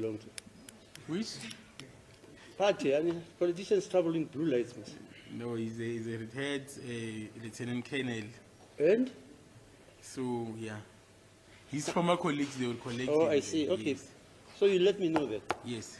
belong to? Which? Party, I mean, politicians travel in blue lights, miss. No, he's a retired lieutenant colonel. And? So, yeah. His former colleagues, they will collect Oh, him. I see. Okay. Yes. So you let me know that. Yes.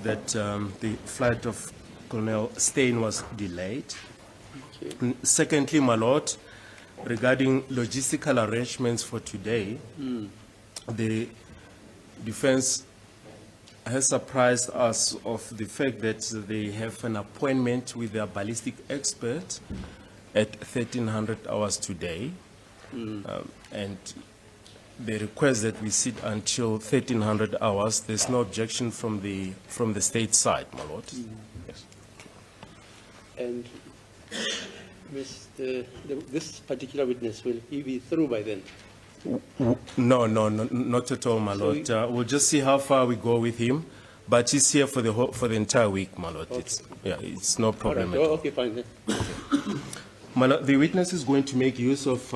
that the flight of Colonel Steyn was delayed. Okay. Secondly, my lord, regarding logistical arrangements for today, the defense has surprised us of the fact that they have an appointment with their ballistic expert at 1300 hours today. And they request that we sit until 1300 hours. There's no objection from the state side, my lord. Yes. And this particular witness, will he be through by then? No, not at all, my lord. We'll just see how far we go with him, but he's here for the entire week, my lord. Okay. It's no All problem right. at all. Okay, fine then. My lord, the witness is going to make use of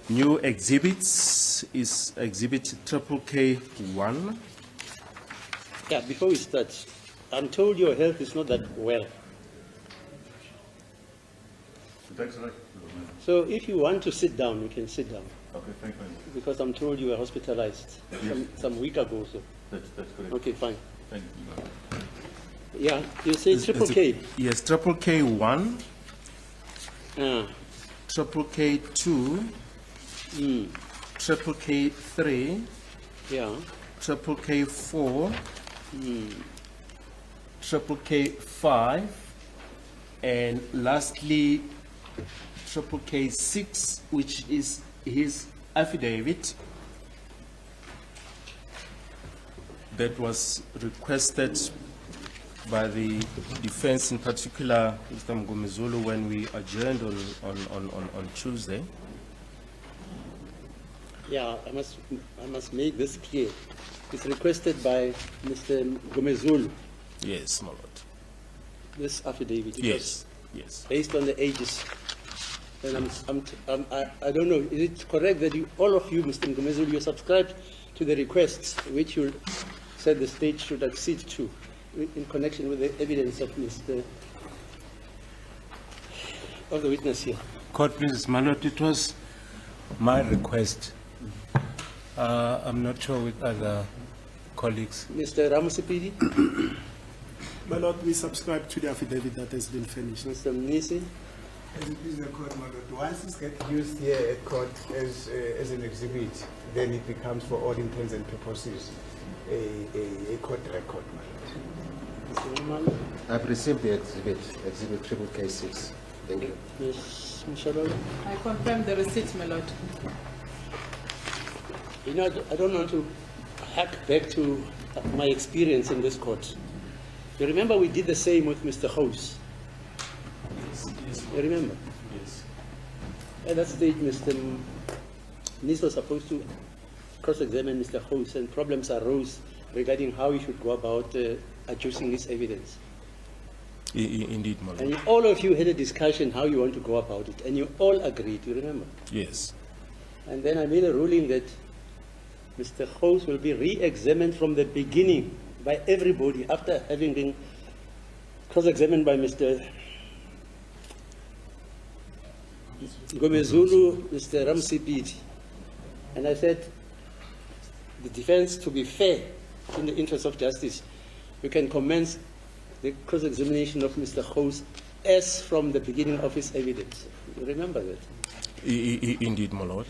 new exhibits. Is exhibit KK1. Yeah, before we start, I'm told your health is not that well. That's right. So if you want to sit down, you can sit down. Okay, thank you. Because I'm told you were hospitalized some week ago. So. That's correct. Okay, fine. Thank you. Yeah, you say triple K. Yes, KK1, Ah, KK2, KK3, yeah. KK4, KK5, and lastly, KK6, which is his affidavit that was requested by the defense, in particular, Mr. Mgomezulu, when we adjourned on Tuesday. Yeah, I must make this clear. It's requested by Mr. Gomezulu, Yes, my lord. this affidavit. Yes, yes. Based on the ages. And I don't know, is it correct that all of you, Mr. Gomezulu, you subscribed to the requests which you said the state should accede to in connection with the evidence of the witness here? Court, please, my lord, it was my request. I'm not sure with other colleagues. Mr. Ramusipidi, My lord, we subscribe to the affidavit that has been finished. Mr. Mnisi, As it is the court, my lord, once it gets used here at court as an exhibit, then it becomes, for all intents and purposes, a court record, my lord. Mr. Umalo, I've received the exhibit triple K6. Thank you. Ms. Mshalolo. I confirm the receipt, my lord. You know, I don't want to hack back to my experience in this court. You remember we did the same with Mr. House. You remember? Yes. At that stage, Mr. Nis was supposed to cross-examine Mr. House, and problems arose regarding how he should go about adducing his evidence. Indeed, my lord. And all of you had a discussion how you want to go about it, and you all agreed, you remember? Yes. And then I made a ruling that Mr. House will be re-examined from the beginning by everybody after having been cross-examined by Mr. Gomezulu, Mr. Ramsipiti. And I said, the defense, to be fair, in the interest of justice, you can commence the cross-examination of Mr. House as from the beginning of his evidence. You remember that? Indeed, my lord.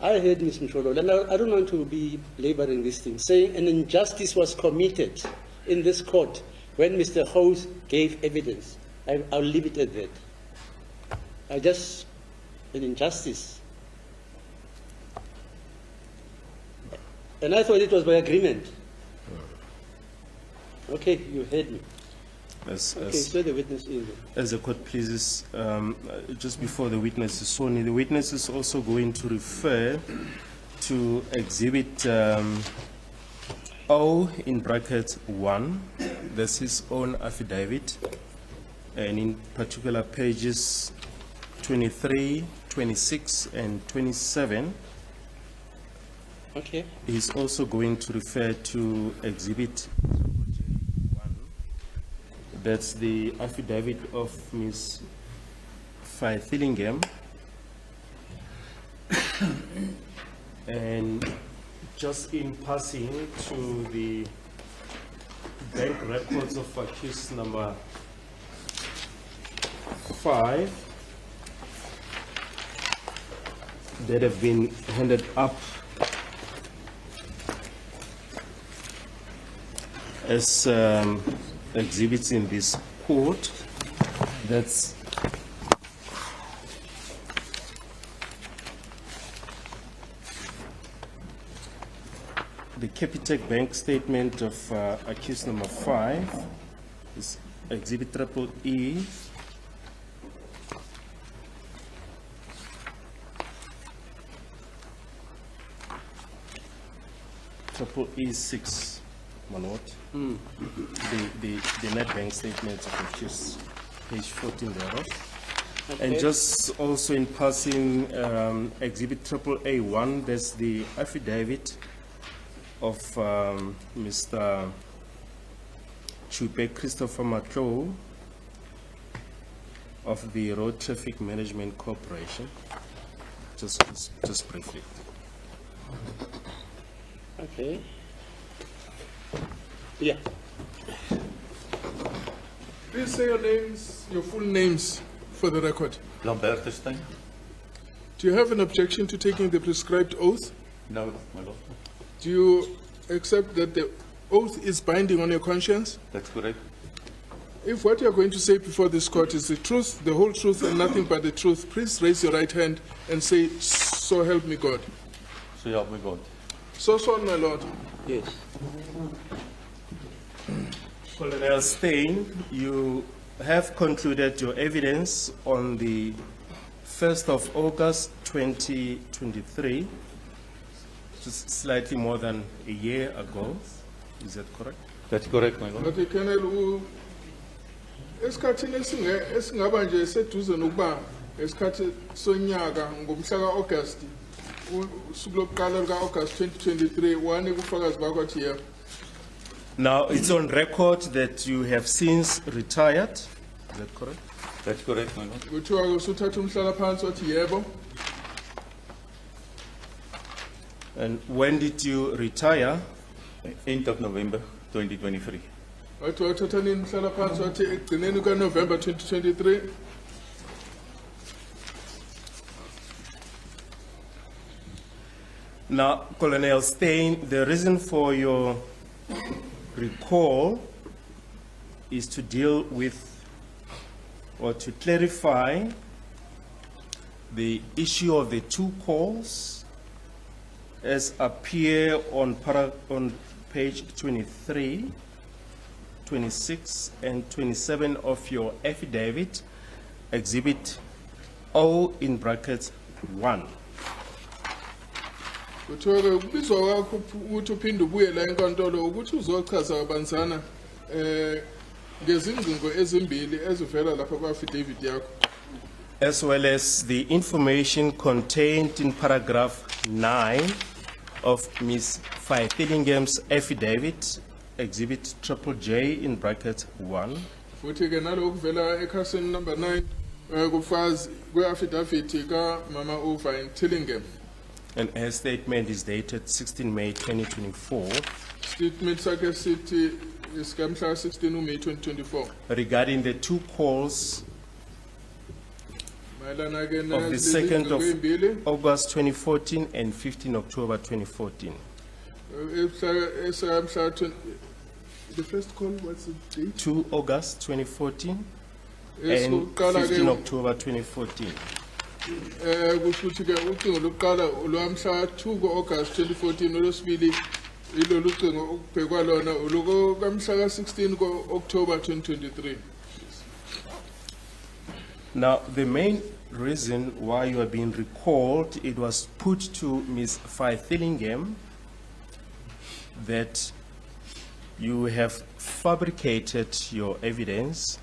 I heard Ms. Msholo, and I don't want to be laboring this thing, saying an injustice was committed in this court when Mr. House gave evidence. I'll leave it at that. An injustice. And I thought it was by agreement. Okay, you heard me. Okay, so the witness in there. As the court pleases, just before the witness is sworn in, the witness is also going to refer to exhibit O in brackets 1. That's his own affidavit, and in particular pages 23, 26, and 27. Okay. He's also going to refer to exhibit 1. That's the affidavit of Ms. Faithillingham. And just in passing to the bank records of accused number 5 that have been handed up as exhibits in this court. That's the Capitec bank statement of accused number 5 is exhibit triple E. Triple E6, my lord. The net bank statement of accused, page 14 thereof. And just also in passing, exhibit triple A1, there's the affidavit of Mr. Chupe Christopher Matlo of the Road Traffic Management Corporation. Just briefly. Okay. Yeah. Please say your names, your full names for the record. Lambertus Stein? Do you have an objection to taking the prescribed oath? No, my lord. Do you accept that the oath is binding on your conscience? That's correct. If what you are going to say before this court is the truth, the whole truth, and nothing but the truth, please raise your right hand and say, "So help me God." So help me God. So sworn, my lord. Yes. Colonel Stein, you have concluded your evidence on the 1st of August 2023, just slightly more than a year ago. Is that correct? That's correct, my lord. Okay, Colonel, esikhathini esingaba nje seduze nokuba esikhathi sonyaka ngomhla ka-August usuku lokuqala luka-August 2023 wane kufakazi bakho athi yebo. Now, it's on record that you have since retired. Is that correct? That's correct, my lord. Kuthiwa-ke usuthatha umhlalaphansi wathi yebo. And when did you retire? End of November 2023. Wathi wathatha nini umhlalaphansi wathi ekugcineni kaNovember 2023. Now, Colonel Stein, the reason for your recall is to deal with or to clarify the issue of the two calls as appear on page 23, 26, and 27 of your affidavit, exhibit O in brackets 1. Kuthiwa-ke kubizwa kwakho ukuthi uphinde ubuye la enkantolo ukuthi uzochaza kabanzana ngezingcingo ezimbili ezivela lapha kwa-affidavit yakho. As well as the information contained in paragraph 9 of Ms. Faithillingham's affidavit, exhibit triple J in bracket 1. Futhi-ke nalokhu kuvela ekhasini number 9 kufazi kwe-affidavit ka-Mama uFaithillingham. And her statement is dated 16 May 2024 Statement sakhe sithi isikamhla 16 uMay 2024. regarding the two calls Mayelana-ke of the nalezi 2nd ngcingo ezimbili, of August 2014 and 15 October 2014. esamhla 20 the first call, what's the date? 2 August 2014 and Esokuqala-ke 15 October 2014. kusho ukuthi-ke ucingo lokuqala olwamhla 2 ku-August 2014 olwesibili ilolu cingo okubhekwa lona olukamhla ka-16 ku-October 2023. Now, the main reason why you are being recalled, it was put to Ms. Faithillingham that you have fabricated your evidence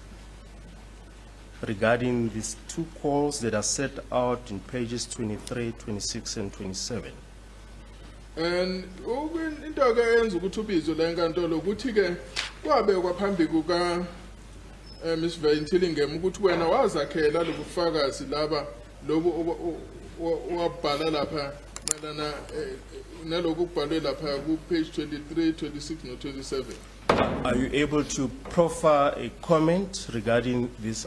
regarding these two calls that are set out in pages 23, 26, and 27. And into-ke eyenza ukuthi ubizwe la enkantolo ukuthi-ke kwabekwa phambi kuka Ms. Faithillingham ukuthi wena wazakhela lobu bufakazi laba lobu wabhala lapha mayelana naloku kubhalwe lapha ku page 23, 26 no 27. Are you able to proffer a comment regarding this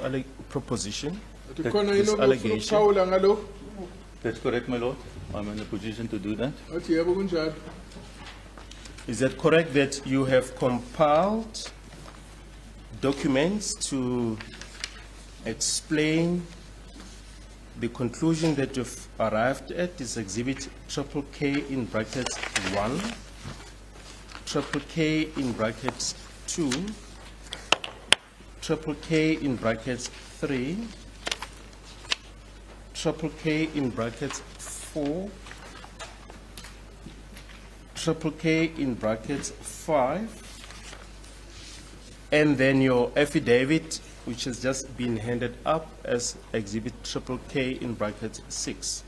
proposition? Ndikhona This into allegation. ukuphawula ngalokho? That's correct, my lord. I'm in a position to do that. Athi yebo kunjalo. Is it correct that you have compiled documents to explain the conclusion that you've arrived at is exhibit triple K in brackets 1, triple K in brackets 2, triple K in brackets 3, triple K in brackets 4, triple K in brackets 5, and then your affidavit, which has just been handed up as exhibit triple K in brackets 6.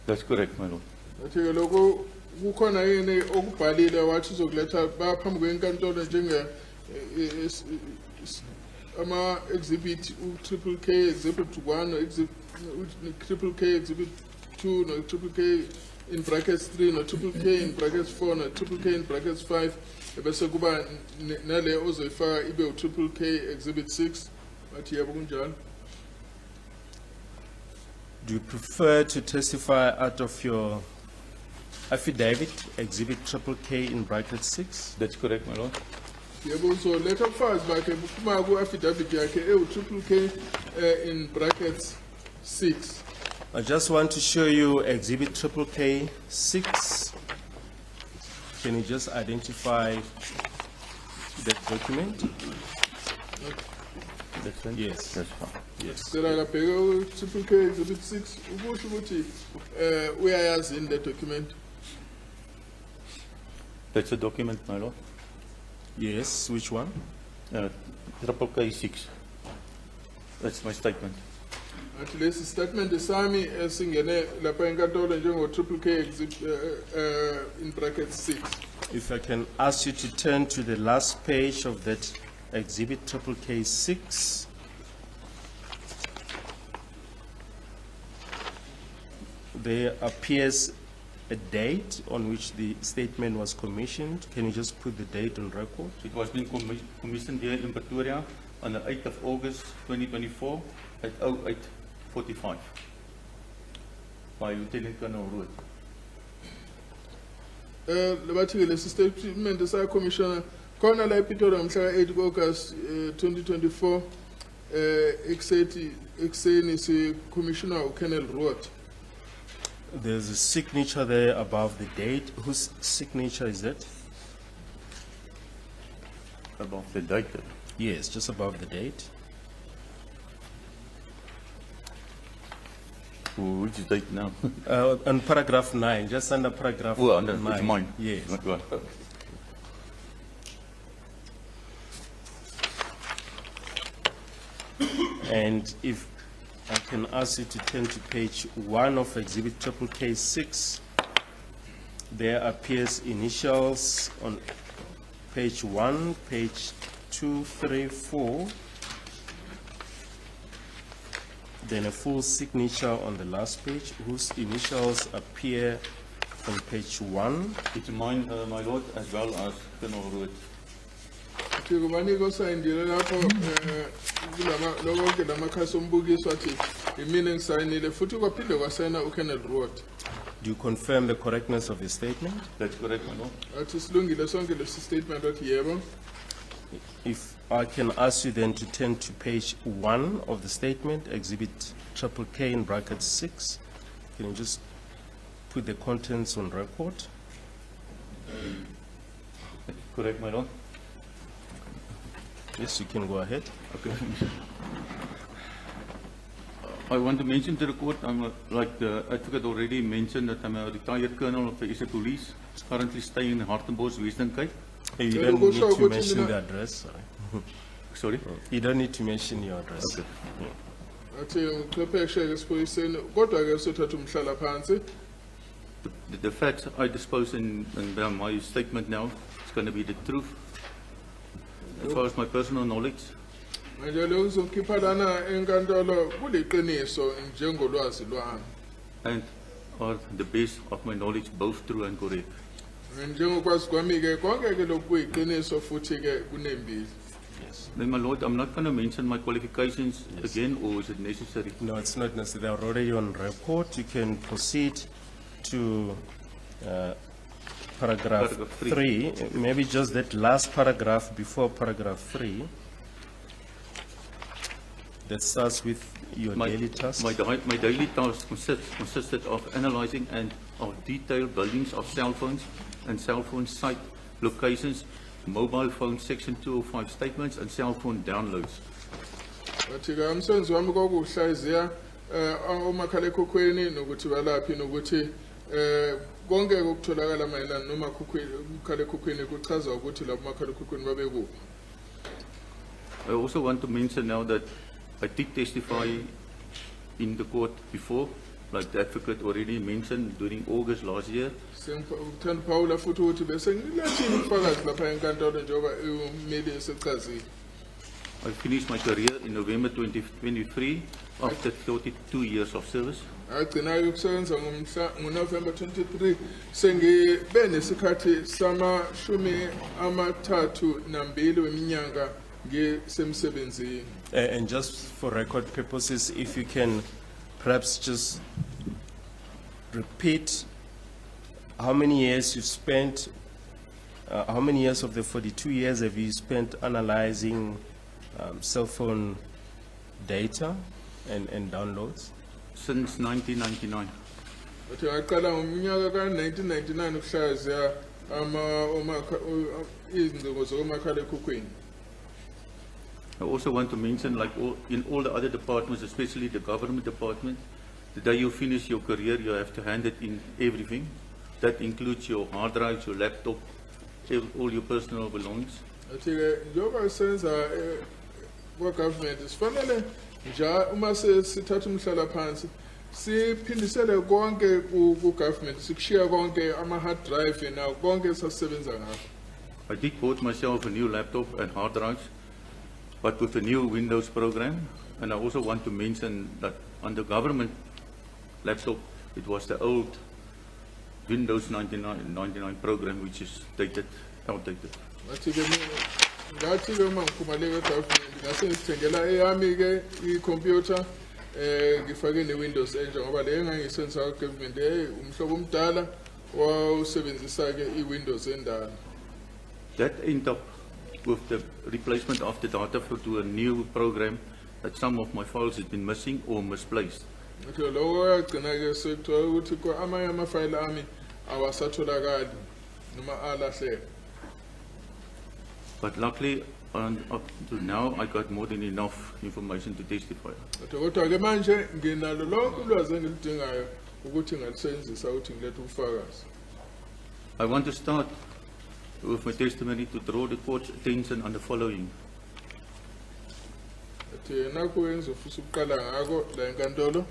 That's correct, my lord. Athi ke lokho kukhona yini okubhalile wathi uzokuletha baphambi kwenkantolo njenge ama exhibit triple K exhibit 1 exhibit triple K exhibit 2 no triple K in brackets 3 no triple K in brackets 4 no triple K in brackets 5 bese kuba nale ozoyifaka ibe triple K exhibit 6 athi yebo kunjalo. Do you prefer to testify out of your affidavit, exhibit triple K in bracket 6? That's correct, my lord. Yebo uzoletha ubufakazi bakhe buphuma ku-affidavit yakhe triple K in brackets 6. I just want to show you exhibit triple K 6. Can you just identify that document? That's fine. Yes. That's fine. Yes. Sela kabheke triple K exhibit 6 ukusho ukuthi uyayazi in the document. That's a document, my lord. Yes, which one? Triple K6. That's my statement. Athi lesi statement sami esingene lapha enkantolo njengo triple K exhibit in brackets 6. If I can ask you to turn to the last page of that exhibit triple K 6. There appears a date on which the statement was commissioned. Can you just put the date on record? It was being commissioned here in Pretoria on the 8th of August 2024 at 08:45 by Lieutenant Colonel Rood. Lebathi lesi statement sa commissioner khona la ePretoria mhla 8 August 2024 ekseni si commissioner uKennel Rood. There's a signature there above the date. Whose signature is that? Above the date. Yes, just above the date. Which date now? On paragraph 9, just under paragraph Oh, under, 9. it's mine. Yes. Right. And if I can ask you to turn to page 1 of exhibit triple K 6, there appears initials on page 1, page 2, 3, 4, then a full signature on the last page whose initials appear on page 1. It's mine, my lord, as well as Colonel Rood. Athi kubanika osayindile lapho kulama lonke lamakhasi ombukiso athi imina ngisayinile futhi kwaphinde kwasayina uKennel Rood. Do you confirm the correctness of the statement? That's correct, my lord. Athi silungile sonke lesi statement athi yebo. If I can ask you then to turn to page 1 of the statement, exhibit triple K in bracket 6. Can you just put the contents on record? That's correct, my lord. Yes, you can go ahead. Okay. I want to mention to the court, like the advocate already mentioned, that I'm a retired colonel of the SA Police, currently staying in Hartenbos, Western Cape. You don't need to mention the address, sorry. Sorry? You don't need to mention your address. Okay. Athi uqepheshe esiphoyiseni kodwa ke sothatha umhlala phansi. The facts I dispose in my statement now is going to be the truth. As far as my personal knowledge, Manje lokuzokhipha lana enkantolo kuliqiniso njengolwazi lwami. and are the best of my knowledge, both true and correct. Njengokwazi kwami ke konke ke lokhu kuyiqiniso futhi ke kunembili. Then, my lord, I'm not going to mention my qualifications again, or is it necessary? No, it's not necessary. They're already on record. You can proceed to paragraph Paragraph 3. Maybe just that last paragraph before paragraph 3. That starts with your daily tasks. My daily task consisted of analyzing and of detailed buildings of cell phones and cell phone site locations, mobile phone section 205 statements, and cell phone downloads. Wathi ke umsebenzi wami kokuhlaziya omakhalekhukhwini nokuthi balaphi nokuthi konke okutholakala mayelana nomakhalekhukhwini kuchaza ukuthi labo makhalekhukhwini babe kuphi. I also want to mention now that I did testify in the court before, like the advocate already mentioned, during August last year. Sengithanda Paula futhi ukuthi bese ngilethile ubufakazi lapha enkantolo njengoba umeli esechazile. I finished my career in November 2023 after 42 years of service. Agcina ukusebenza ngoNovember 23 sengibe nesikhathi samashumi amathathu nambili weminyaka ngisemsebenzini. And just for record purposes, if you can perhaps just repeat how many years you've spent, how many years of the 42 years have you spent analyzing cell phone data and downloads? Since 1999. Wathi ngaqala ngomnyaka ka-1999 ukuhlaziya izingcingo zomakhalekhukhwini. I also want to mention, like in all the other departments, especially the government department, the day you finish your career, you have to hand it in everything. That includes your hard drives, your laptop, all your personal belongings. Wathi ke njengoba sisenza kwa-government sifanele uma sithatha umhlala phansi siphindisele konke ku-government sikushiya konke ama-hard drive na konke sasisebenza ngakho. I did bought myself a new laptop and hard drives, but with a new Windows program. And I also want to mention that on the government laptop, it was the old Windows 99 program, which is outdated. Wathi ke ngathi ke uma ngikhumaleke government ngase ngithengela eyami ke i-computer ngifake ne-Windows entsha ngoba le engangiyisebenzisa kwa-government umhlobo omdala wawusebenzisa ke i-Windows endala. That ended up with the replacement of the data to a new program that some of my files had been missing or misplaced. Wathi lokho yagcina ke sekuthiwa ukuthi amanye amafayili ami awasatholakali noma alahleka. But luckily, up to now, I got more than enough information to testify. Kodwa ke manje nginalo lonke ulwazi engilidingayo ukuthi ngalisebenzisa ukuthi ngilethe ubufakazi. I want to start with my testimony to draw the court's attention on the following. Wathi nakho engizofisa ukuqala ngako la enkantolo.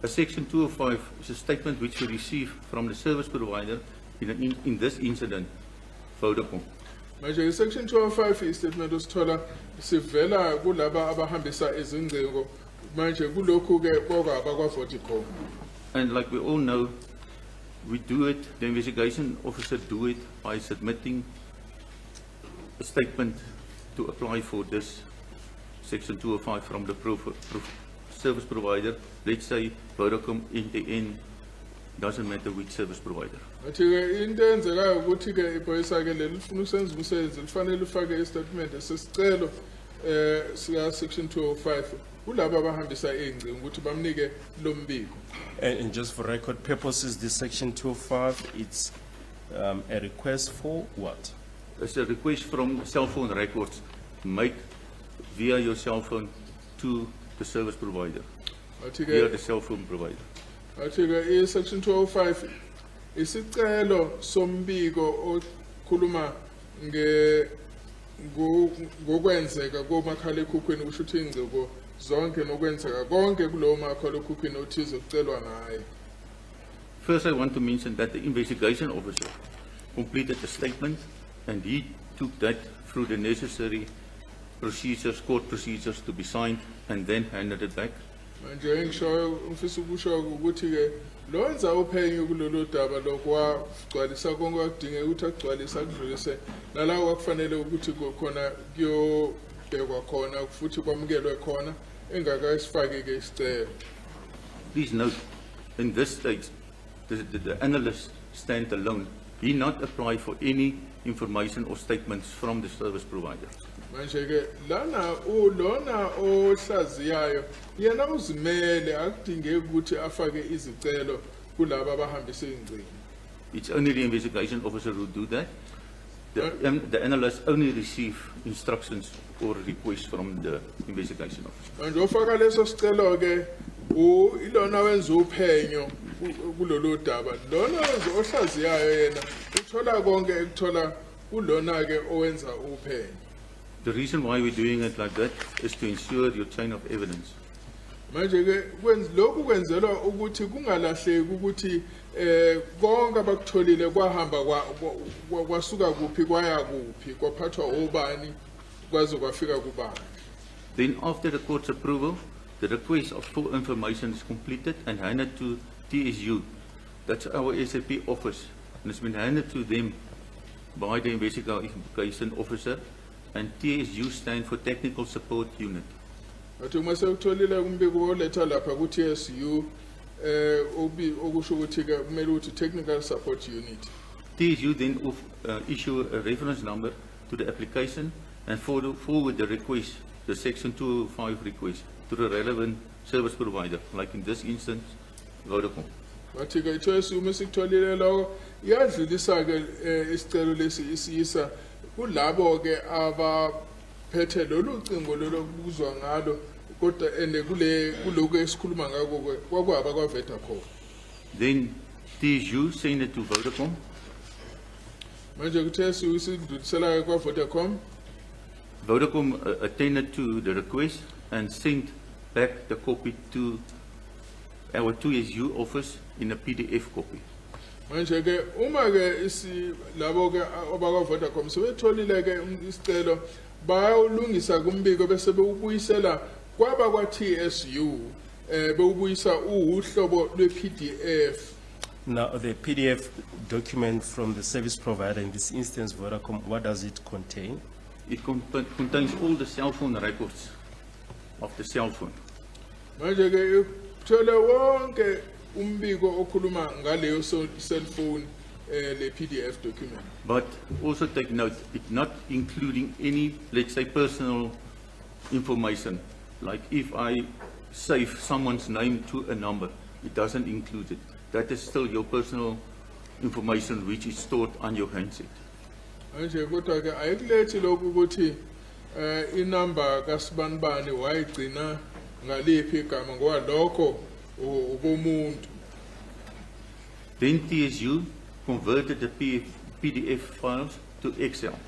A section 205 is a statement which we received from the service provider in this incident, Vodacom. Manje section 205 istatement osithola sivela kulaba abahambisa izingcingo manje kulokhu ke kwaba kwa-Vodacom. And like we all know, we do it, the investigation officer do it by submitting a statement to apply for this section 205 from the service provider. Let's say Vodacom, NTN, doesn't matter which service provider. Wathi ke into enzekayo ukuthi ke iphoyisa ke lifuna ukusenza umsebenzi lifanele ufake istatement sesicelo sika section 205 kulabo abahambisa izingcingo ukuthi bamnike lo mbiko. And just for record purposes, this section 205, it's a request for what? It's a request from cell phone records made via your cell phone to the service provider, via the cell phone provider. Wathi ke section 205 isicelo sombiko okhuluma ngokwenzeka komakhalekhukhwini kusho ukuthi ingcingo zonke nokwenzeka konke kulowo makhalekhukhwini othize kucelwa ngaye. First, I want to mention that the investigation officer completed the statement and he took that through the necessary procedures, court procedures to be signed and then handed it back. Manje ngisho ngifisa ukusho ukuthi ke lo enza uphenyo kulolu daba lokwagcwalisa konke akudingeka ukuthi agcwalise akudlulise nalawo akufanele ukuthi khona kuyobhekwa khona futhi kwamukelwe khona engakasifaki ke isicelo. Please note, in this stage, the analyst stand alone. He not apply for any information or statements from the service provider. Manje ke lana lona ohlaziyayo yena uzimele akudingeki ukuthi afake izicelo kulabo abahambisa ingcingo. It's only the investigation officer who do that. The analyst only receive instructions or requests from the investigation officer. Manje ofaka leso sicelo ke ilona wenza uphenyo kulolu daba lona wenza ohlaziyayo yena uthola konke ekuthola kulona ke owenza uphenyo. The reason why we're doing it like that is to ensure your chain of evidence. Manje ke lokhu kwenzelwa ukuthi kungalahleki ukuthi konke abakutholile kwahamba kwasuka kuphi kwaya kuphi kwaphathwa obani kwaze kwafika kubani. Then after the court's approval, the request of full information is completed and handed to TSU. That's our SAP office, and it's been handed to them by the investigation officer, and TSU stand for Technical Support Unit. Athi uma sekutholile umbiko oletha lapha ku TSU okusho ukuthi ke kumele ukuthi Technical Support Unit. TSU then issue a reference number to the application and forward the request, the Section 205 request, to the relevant service provider, like in this instance, Vodacom. Wathi ke TSU mesikutholile lawo iyadlulisa ke isicelo lesi isisa kulabo ke abaphethe lolu cingo lokubuzwa ngalo kodwa ene kuloko esikhuluma ngako kwakwaba kwaveta khona. Then TSU send it to Vodacom. Manje ku TSU isidlulisela kwa Vodacom. Vodacom attended to the request and sent back the copy to our TSU office in a PDF copy. Manje ke uma ke labo ke abakwa Vodacom sebetholile ke isicelo bayawulungisa kumbiko bese bewubuyisela kwaba kwa TSU bewubuyisa uhlobo lwe PDF. Now, the PDF document from the service provider, in this instance Vodacom, what does it contain? It contains all the cell phone records of the cell phone. Manje ke thola wonke umbiko okhuluma ngaleyo cell phone le PDF document. But also take note, it's not including any, let's say, personal information. Like if I save someone's name to a number, it doesn't include it. That is still your personal information which is stored on your handset. Manje kodwa ke ayikulethi lokhu ukuthi inamba kaSibanibani wayigcina ngaliphi igama ngoba lokho ubomuntu. Then TSU converted the PDF files to Excel.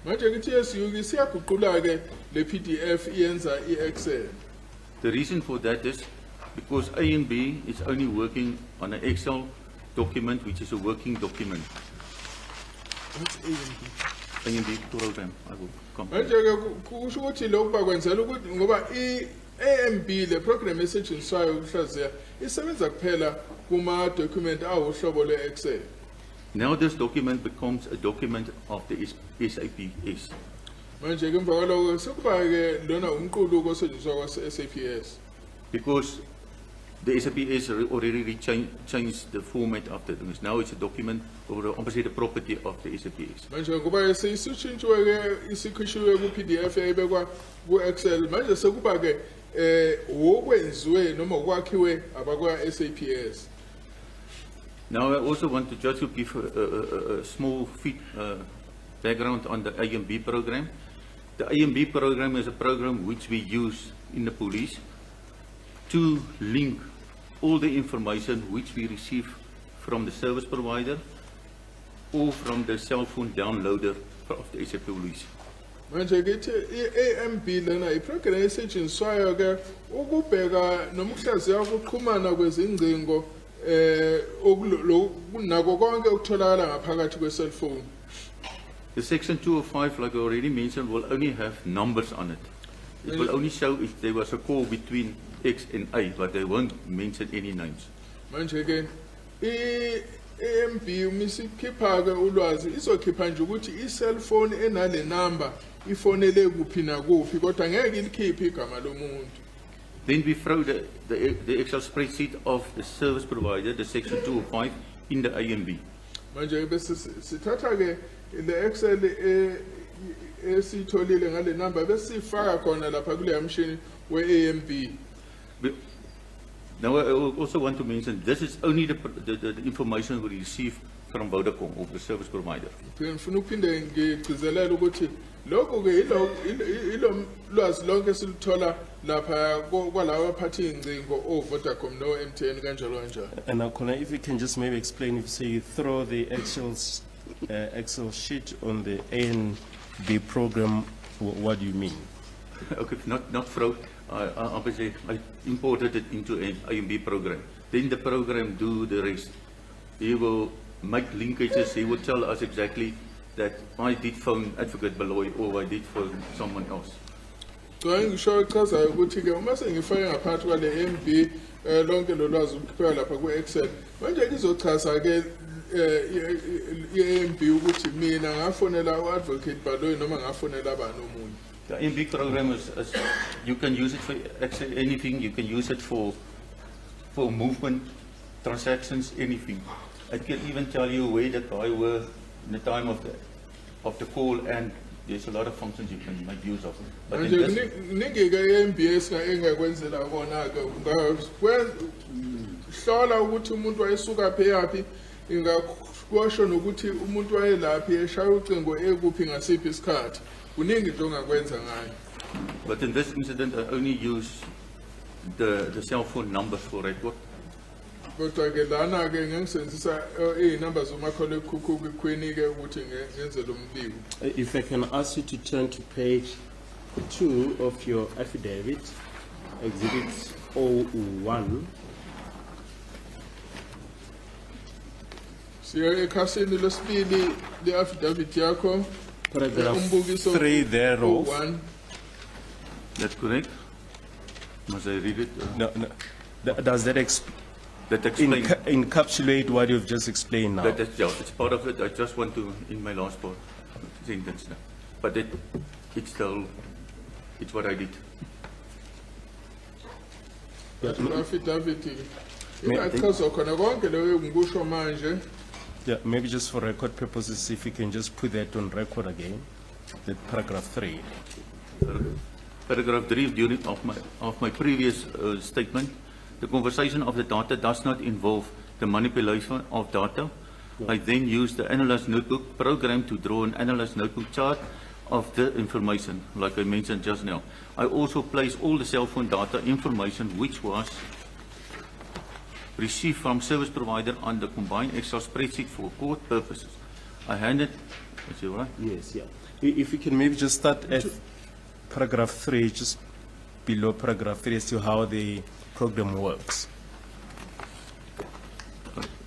Manje ke TSU ke siyaguqula ke le PDF iyenza iExcel. The reason for that is because A and B is only working on an Excel document, which is a working document. What's A and B? A and B program, I will come. Manje ke kusho ukuthi lokhu bakwenzela ukuthi ngoba AMB le program esetshenziswayo ukuhlaziya isebenza kuphela kuma document awuhlobo lweExcel. Now this document becomes a document of the SAPS. Manje ke emva kwaloko sekuba ke lona umqulu osetshenziswa kwa SAPS. Because the SAPS already changed the format of the things. Now it's a document or opposite the property of the SAPS. Manje ngoba seyisitshintshiwe ke isikhishiwe ku PDF eyibekwa ku Excel manje sekuba ke okwenziwe noma okwakhiwe abakwa SAPS. Now I also want to just to give a small background on the AMB program. The AMB program is a program which we use in the police to link all the information which we receive from the service provider or from the cell phone downloader of the SAP police. Manje ke AMB lena iprogram esetshenziswayo ke ukubheka noma ukuhlaziya ukuxhumana kwezingcingo okunako konke ukutholakala ngaphakathi kwe cell phone. The section 205, like I already mentioned, will only have numbers on it. It will only show if there was a call between X and A, but they won't mention any names. Manje ke i-AMB umisikhipha ke ulwazi izokhipha nje ukuthi i-cellphone enale number ifonele kuphi nakuphi kodwa ngeke ilikhiphe igama lomuntu. Then we throw the Excel spreadsheet of the service provider, the section 205, in the AMB. Manje bese sithatha ke le Excel esitholile ngale number bese sifaka khona lapha kule machine we-AMB. We- Now, I also want to mention, this is only the information we receive from Vodacom, or the service provider. Ngifuna ukuphinde ngigcizelele ukuthi lokho ke ilo lwazi lonke silithola lapha kwalabo baphathi ingcingo Vodacom no MTN kanjalo kanjalo. And Akona, if you can just maybe explain, if you say you throw the Excel sheet on the ANB program, what do you mean? Okay, not fraud. Obviously, I imported it into an AMB program. Then the program do the rest. He will make linkages. He will tell us exactly that I did phone Advocate Beloy or I did phone someone else. So ngisho echazayo ukuthi ke uma sengifake ngaphansi kwale MB lonke lo lwazi ukuphiwa lapha ku-Excel manje kuzochaza ke i-AMB ukuthi mina ngafonela u-Advocate Beloy noma ngafonela abani omunye. The AMB program is, you can use it for actually anything. You can use it for movement, transactions, anything. It can even tell you where the guy were in the time of the call, and there's a lot of functions you can make use of. But in Manje this, kuningi ke i-MBS engakwenzela kona ke hlola ukuthi umuntu wayesuka phephi ingakwasho nokuthi umuntu wayelaphi eshaya ucingo ekuphi ngasiphi isikhathi kuningi nje ongakwenza ngayo. but in this incident, I only use the cell phone numbers for record. Kodwa ke lana ke ngisebenzisa izinamba zomakhalekhukhwini ke ukuthi ngenze lo mbiko. If I can ask you to turn to page 2 of your affidavit, Exhibit 01. Siya ekhasini lesibili le-affidavit yakho. Paragraph Umbukiso 3 thereof. 01. That's correct. Must I read it? No. Does that That explains. encapsulate what you've just explained now? Yeah, it's part of it. I just want to, in my last part, sentence now. But it's still, it's what I did. Affidavit ingachaza khona konke leyo ngikusho manje. Yeah, maybe just for record purposes, if you can just put that on record again, that paragraph 3. Paragraph 3 during of my previous statement, the conversation of the data does not involve the manipulation of data. I then used the analyst notebook program to draw an analyst notebook chart of the information, like I mentioned just now. I also placed all the cell phone data information which was received from service provider on the combined Excel spreadsheet for court purposes. I handed, is it right? Yes, yeah. If you can maybe just start at paragraph 3, just below paragraph 3 as to how the program works.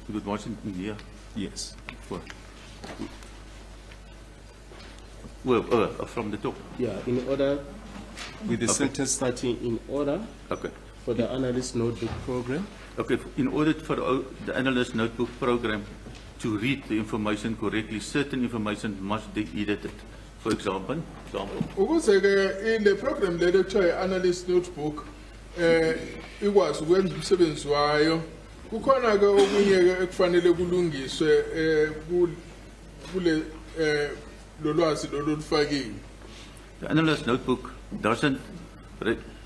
Good watching here. Yes. Well, from the top. Yeah, in order, with the sentence starting in order Okay. for the analyst notebook program. Okay, in order for the analyst notebook program to read the information correctly, certain information must be edited. For example, Ukuze ke ile program le kuthiwa i-analyst notebook ikwazi ukwenza umsebenzi wayo kukhona ke okunye ke ekufanele kulungiswe kule lo lwazi lolufakiwe. the analyst notebook doesn't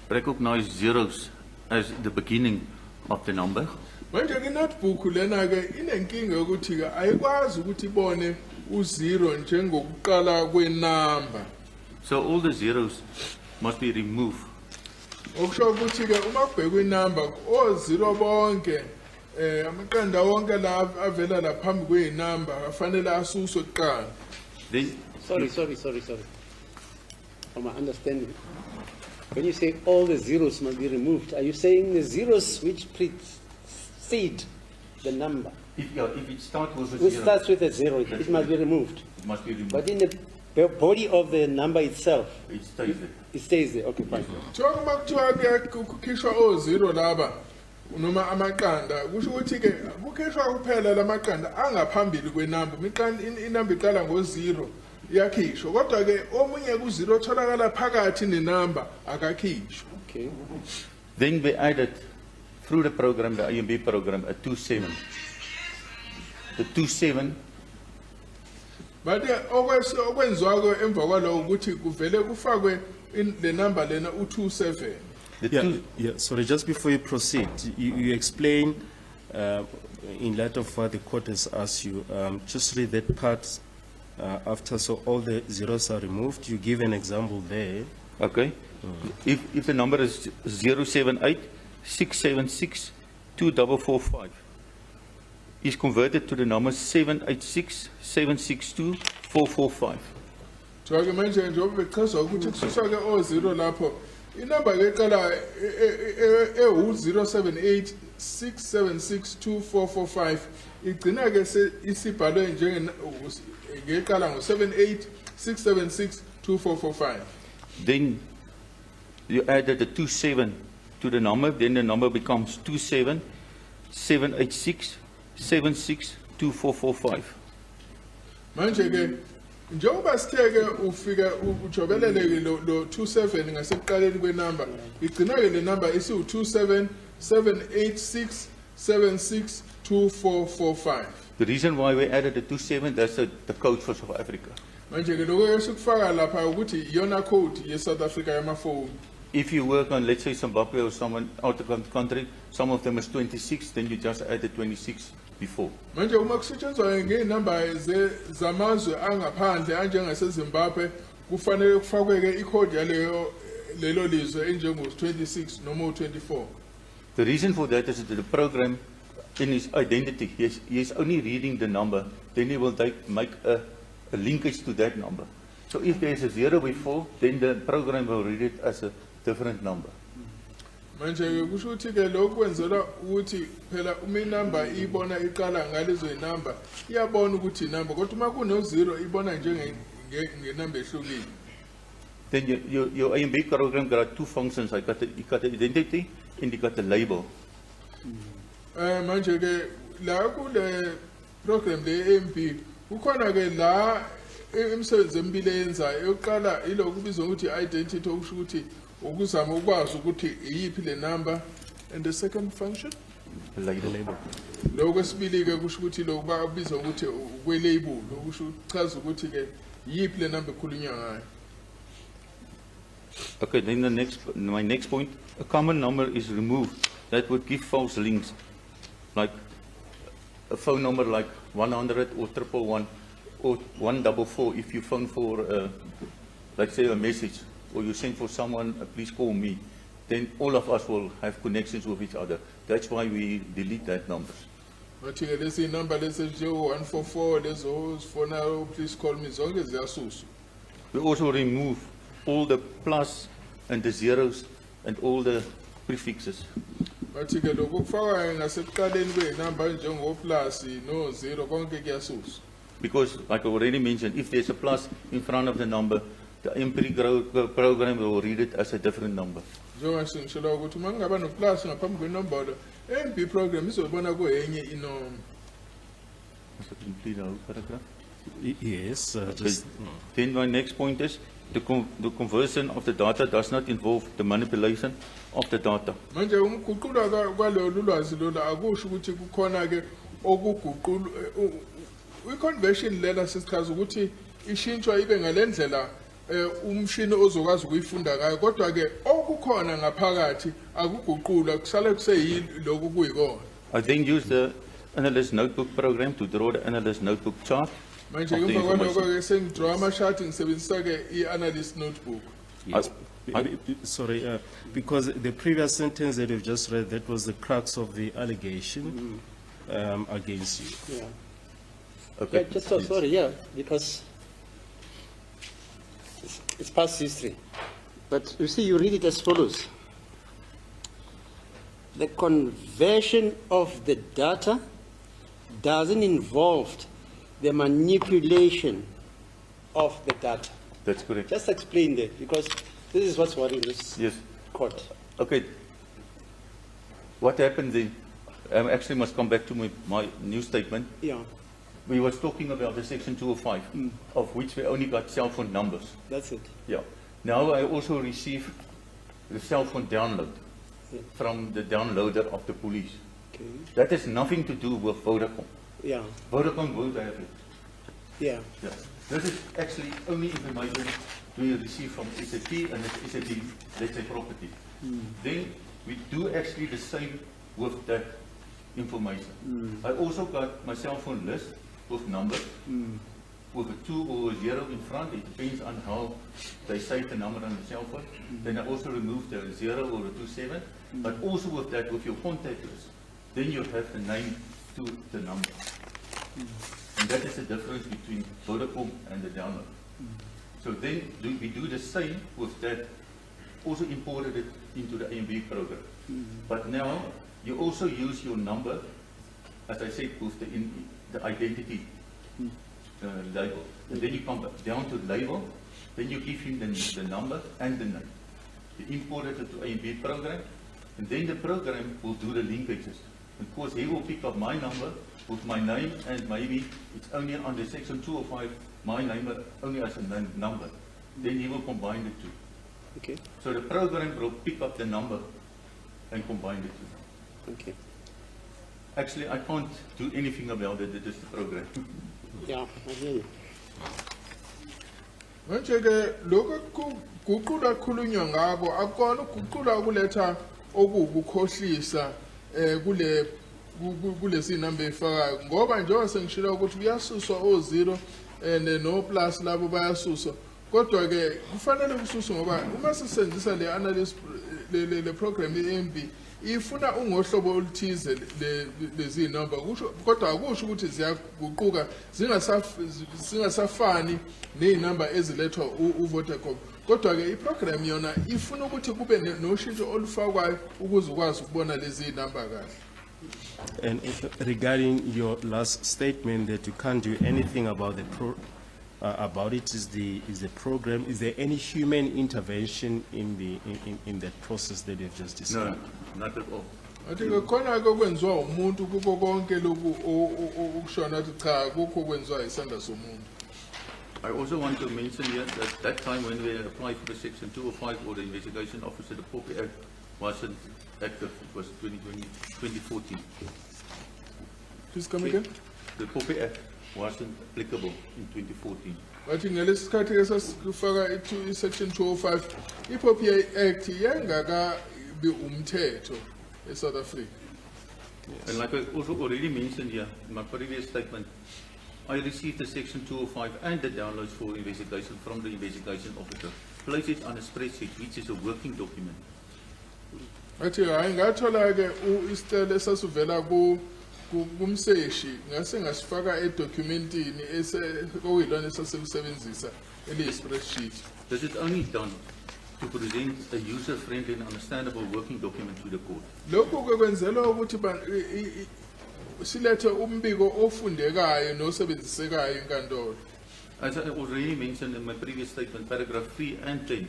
recognize zeros as the beginning of the number. Manje ke notebook lena ke inenkinga ukuthi ke ayikwazi ukuthi ibone u0 njengokuqala kwenamba. So all the zeros must be removed. Okusho ukuthi ke uma kubhekwe inamba o0 bonke amaqanda wonke la avela la phambi kweinamba afanele asuswe kuqala. Then Sorry. From my understanding, when you say all the zeros must be removed, are you saying the zeros which precede the number? if it starts with a Which zero, starts with a 0, it must be removed. it must be removed. But in the The body of the number itself, It stays there. it stays there. Okay, fine. Kuthiwa uma kuthiwa kukhishwa o-0 laba noma amaqanda kusho ukuthi ke kukhishwa kuphela lamaqanda angaphambili kwenamba inamba iqala ngo-0 iyakhishwa kodwa ke omunye ku-0 otholakala phakathi nenamba akakhishwa. Okay. Then we added through the program, the IMB program, a 27. The 27, But okwenziwa emva kwalokho ukuthi kuvele kufakwe le number lena u-27. the Yeah, two, yeah, sorry, just before you proceed, you explain, in light of what the court has asked you, just read that part after, so all the zeros are removed. You give an example there. okay. If the number is 078 676 2445, is converted to the number 786 762 445. Kuthiwa ke manje njengoba bechaza ukuthi kususwa ke o-0 lapho inamba ke iqala ewu-078 676 2445 igcina ke isibhalwe ngeqala ngo-78 676 2445. Then you added the 27 to the number, then the number becomes 27 786 76 2445. Manje ke njengoba sithe ke ufika ujobelele ke lo 27 ngasekuqaleni kwenamba igcina ke le number isiwu-27 786 76 2445. The reason why we added the 27, that's the code for South Africa. Manje ke lokho esikufaka lapha ukuthi iyona code ye-South Africa yamafoni. If you work on, let's say, Zimbabwe or someone out of the country, some of them is 26, then you just add the 26 before. Manje uma kusetshenzwa ngey'namba zamazwe angaphandle anjengaseZimbabwe kufanele kufakwe ke ikhodi yaleyo lelo lizwe enjengo-26 noma u-24. The reason for that is that the program, in his identity, he is only reading the number, then he will make a linkage to that number. So if there is a 0 before, then the program will read it as a different number. Manje ke kusho ukuthi ke lokhu kwenzelwa ukuthi phela uma inamba ibona iqala ngalezo inamba iyabona ukuthi inamba kodwa uma kuno-0 ibona ngenamba ehlukile. Then your IMB program got two functions. You got the identity and you got the label. Manje ke la kule program le MP kukhona ke la imisebenzi emibili eyenzayo eyokuqala ilokhu kubizwa ukuthi identity okusho ukuthi ukuzama ukwazi ukuthi iyiphi le number, and the second function The label. lokho kwesibili ke kusho ukuthi lokhu bakubizwa ukuthi ukwe-label okusho chaza ukuthi ke iyiphi le number ekhulunywa ngayo. Okay, then my next point, a common number is removed that would give false links, like a phone number like 100 or 111 or 144. If you phone for, let's say, a message, or you send for someone, please call me, then all of us will have connections with each other. That's why we delete that numbers. Bathi ke lesi number lesi njengo-144 lezo fona please call me zonke ziyasuswa. We also remove all the plus and the zeros and all the prefixes. Bathi ke lokho kufakwa ngasekuqaleni kwey'namba njengo-plus no-0 konke kuyasuswa. Because, like I already mentioned, if there's a plus in front of the number, the MP program will read it as a different number. Njengoba singishelwa ukuthi uma kungaba no-plus ngaphambi kwenombolo i-MP program izobona kuyenye inomba. Is that complete the whole paragraph? Yes, just. Then my next point is the conversion of the data does not involve the manipulation of the data. Manje ukuguqulwa kwalolu lwazi lolu akusho ukuthi kukhona ke okuguqulwa i-conversion lena sisichaza ukuthi ishintshwa ibe ngalendlela umshini ozokwazi ukuyifunda ngayo kodwa ke okukhona ngaphakathi akuguqulwa kusale kuseyilokhu kuyikona. I then use the analyst notebook program to draw the analyst notebook chart. Manje emva kwalokho ke sengidraw ama-chart ngisebenzisa ke i-analyst notebook. Yes. Sorry, because the previous sentence that you've just read, that was the crux of the allegation against you. Yeah. Okay. Yeah, just so sorry, yeah, because it's past history. But you see, you read it as follows. The conversion of the data doesn't involve the manipulation of the data. That's correct. Just explain that, because this is what's worrying this Yes. court. Okay. What happened then? I actually must come back to my new statement. Yeah, We was talking about the section 205, of which we only got cell phone numbers. that's it. Yeah. Now I also receive the cell phone download from the downloader of the police. Okay. That has nothing to do with Vodacom. Yeah, Vodacom won't have it. yeah. Yeah. This is actually only information we receive from SAP and it's SAP, let's say, property. Then we do actually the same with that information. I also got my cell phone list with numbers, with a 2 or a 0 in front. It depends on how they say the number on the cell phone. Then I also remove the 0 or a 27, but also with that, with your contact list, then you have the name to the number. And that is the difference between Vodacom and the download. So then we do the same with that, also imported it into the AMB program. But now you also use your number, as I said, with the identity label. And then you come down to label, then you give him the number and the name. You import it to AMB program, and then the program will do the linkages. Of course, he will pick up my number with my name, and maybe it's only on the section 205, my name only as a number. Then he will combine the two. Okay, So the program will pick up the number and combine the two. okay. Actually, I can't do anything about it. It is the program. Yeah, I hear you. Manje-ke lokhu kuguqula khulunywa ngako akukona ukuguqula ukuletha okukukhohlisa kulesi number efakayo ngoba njengoba sengishilo ukuthi kuyasuswa o0 no plus labo bayasuswa kodwa ke kufanele kususwe ngoba uma sisebenzisa le analysis le program ye-AMB ifuna ungohlobo oluthize lezi number kusho kodwa akusho ukuthi ziyaguquka zingasafani nezinamba ezilethwa uVodacom kodwa ke iprogram yona ifuna ukuthi kube noshintsho olufakwayo ukuze ukwazi ukubona lezi number kahle. And regarding your last statement that you can't do anything about about it is the program. Is there any human intervention in that process that you've just described? No, not at all. Athi ke khona ke okwenziwa umuntu kuko konke lokhu ukushona athi cha kukho okwenziwa isandla somuntu. I also want to mention here that that time when we applied for the section 205 or the investigation officer, the Poppy Act wasn't active. It was 2014. Please come again. The Poppy Act wasn't applicable in 2014. Wathi ngelesi sikhathi ke sasifaka isection 205 iPoppy Act yangaka bi umthetho eSouth Africa. And like I also already mentioned here in my previous statement, I received the section 205 and the downloads for investigation from the investigation officer. Place it on a spreadsheet, which is a working document. Athi hayi ngathola ke isicelo esasuvela kumseshi ngase ngasifaka edocumentini okuyilona esasilisebenzisa eli-spreadsheet. This is only done to present a user-friendly and understandable working document to the court. Lokhu ke kwenzelwa ukuthi silethe umbiko ofundekayo nosebenzisekayo enkantolo. As I already mentioned in my previous statement, paragraph 3 and 10,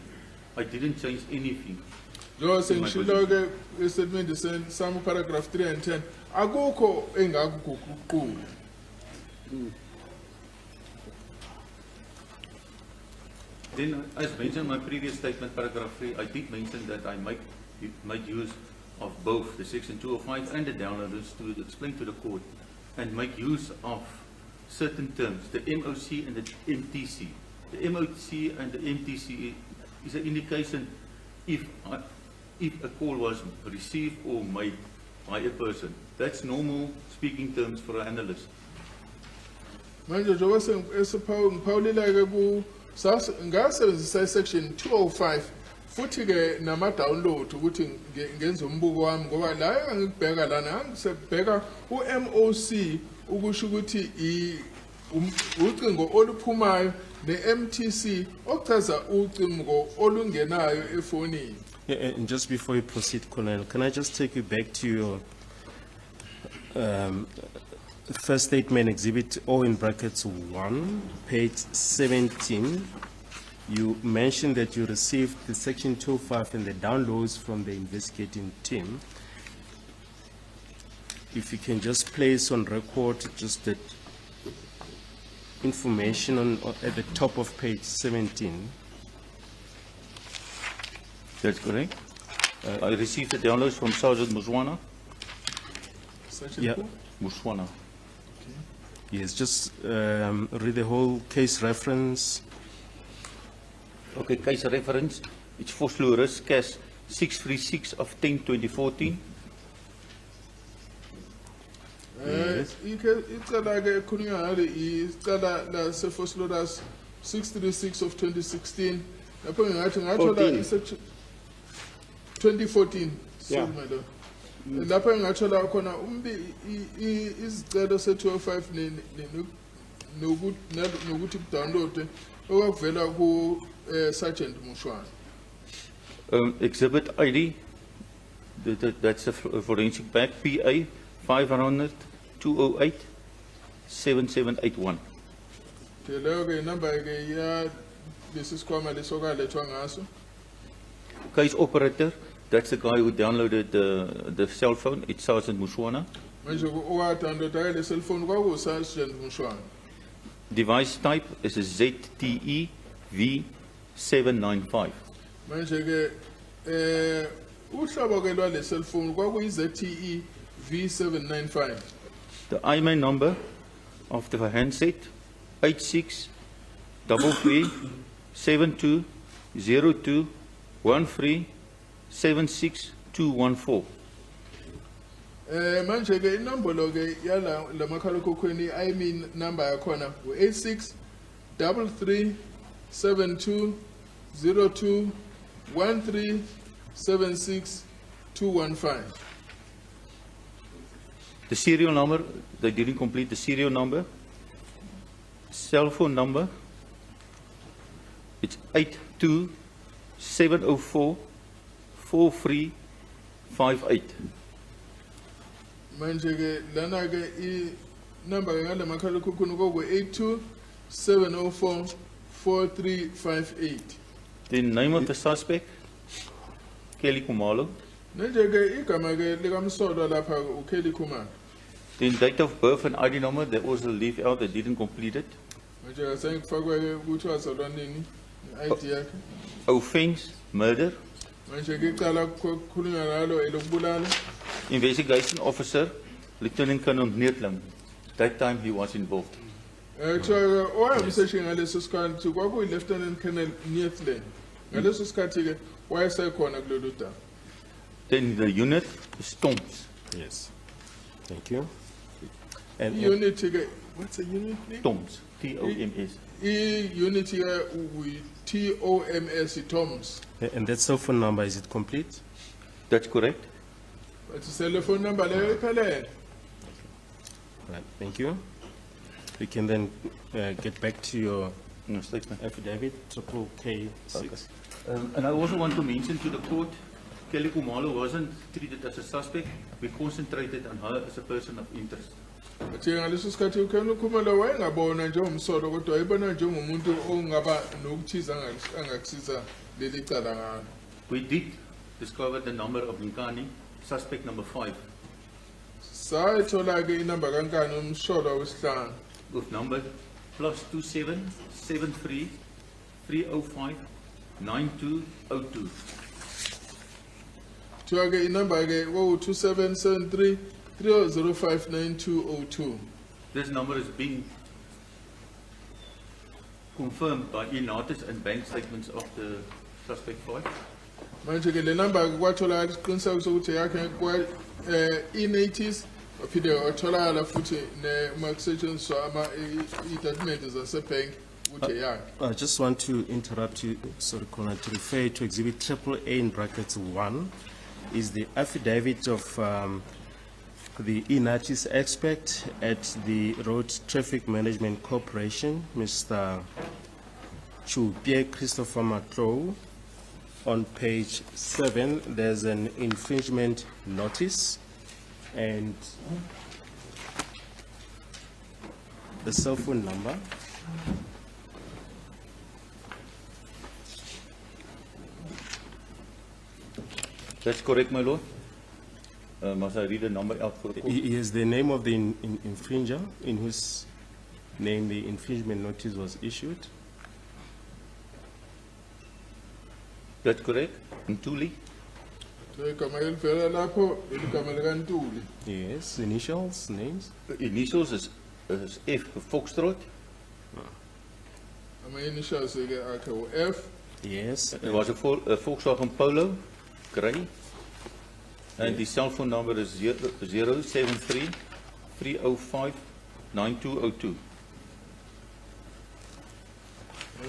I didn't change anything. Njengoba sengishilo ke statement sami paragraph 3 and 10 akukho engakuguqula. Then, as mentioned in my previous statement, paragraph 3, I did mention that I might use of both the section 205 and the downloaders to explain to the court and make use of certain terms, the MOC and the MTC. The MOC and the MTC is an indication if a call was received or made by a person. That's normal speaking terms for an analyst. Manje njengoba ngiphawulile ke ngasebenzisa section 205 futhi ke nama-download ukuthi ngenze umbuko wami ngoba la engangikubheka lana ngisebheka u-MOC ukusho ukuthi ucingo oluphumayo ne-MTC okuchaza ucingo olungenayo efonini. Yeah, and just before you proceed, Colonel, can I just take you back to your First statement, Exhibit O in brackets 1, page 17. You mentioned that you received the Section 205 and the downloads from the investigating team. If you can just place on record just that information at the top of page 17. That's correct. I received the downloads from Sergeant Muswana. Yeah. Muswana. Yes, just read the whole case reference. Okay, case reference. It's Vosloo Risk Cash 636 of 10/2014. icala ke khulunywa ngale icala laseFosloras 636 of 2016 lapho ngingathi ngathola 14. isection 2014 Yeah. sorry my lord. Lapho ngingathola khona izicelo se205 nokuthi kudownload okwavela ku Sergeant Mushwana. Exhibit ID, that's a forensic bag, PA 500 208 7781. Ke leyo ke number ke ya lesisikhwama lesokalethwa ngaso. Case operator, that's the guy who downloaded the cell phone. It's Sergeant Muswana. Manje owadownloada le cellphone kwaku Sergeant Mushwana. Device type is a ZTE V795. Manje ke uhlobo ke lwale cellphone kwakuyi ZTE V795. The IMEI number of the handset 86330213762114. Manje ke inombolo ke yala lamakhalekhukhwini IMEI number yakhona u86 33 72 02 13 76 215. The serial number, they didn't complete the serial number. Cell phone number, it's 827044358. Manje ke lana ke I number ngale makhalekhukhwini kwaku 82 704 4358. The name of the suspect, Kelly Kumalo. Manje ke igama ke likamsolwa lapha uKelly Khumalo. The date of birth and ID number, they also leave out, they didn't complete it. Manje asengifakwe ke ukuthi wazalwa nini ID yakhe. Offense, murder. Manje ke icala kukhulunywa ngalo elokubulala. Investigation officer, Lieutenant Colonel Neertlam. That time he was involved. Kuthiwa owayemseshi ngaleso sikhathi kwakuyi Lieutenant Colonel Neertlam. Ngaleso sikhathi ke wayesekhona kulolu daba. Then the unit is TOMS. Yes. Thank you. And Unit ke what's a unit name? TOMS. TOMS. Unit ke TOMS TOMS. and that cell phone number, is it complete? That's correct. But the telephone number leyo iphelele. Right, thank you. We can then get back to your No statement. affidavit, triple K6. And I also want to mention to the court, Kelly Kumalo wasn't treated as a suspect. We concentrated on her as a person of interest. But ngaleso sikhathi uKelly Khumalo wayengabona njengomsolo kodwa wayebona njengomuntu ongaba nokuthiza angakusiza leli cala ngalo. We did discover the number of Nkani, suspect number 5, Sayithola ke inamba kaNkani umsolo wesihlanu. with number +27 73 305 9202. Kuthiwa ke inamba ke kwaku 2773 3005 9202. This number is being confirmed by e-notice and bank statements of the suspect 5. Manje ke le number ke kwatholakala isiqiniseko sokuthi yakhe kwa e-notice waphinde watholakala futhi nemakusetshenziswa i-document zasebank ukuthi yakhe. I just want to interrupt you, sorry, Connor, to refer to Exhibit Triple A in brackets 1, is the affidavit of the e-notice expert at the Road Traffic Management Corporation, Mr. Chupie Christopher Matlow. On page 7, there's an infringement notice, and a cell phone number. That's correct, my lord. Must I read the number out for the court? Is the name of the infringer in whose name the infringement notice was issued? That's correct. Ntuli? igama elivela lapho eligama likaNtuli. Yes, initials, names. The initials is F, Foxtrot. Ama-initials ke akhe u-F. Yes. It was a Volkswagen Polo, grey. And the cell phone number is 073 305 9202.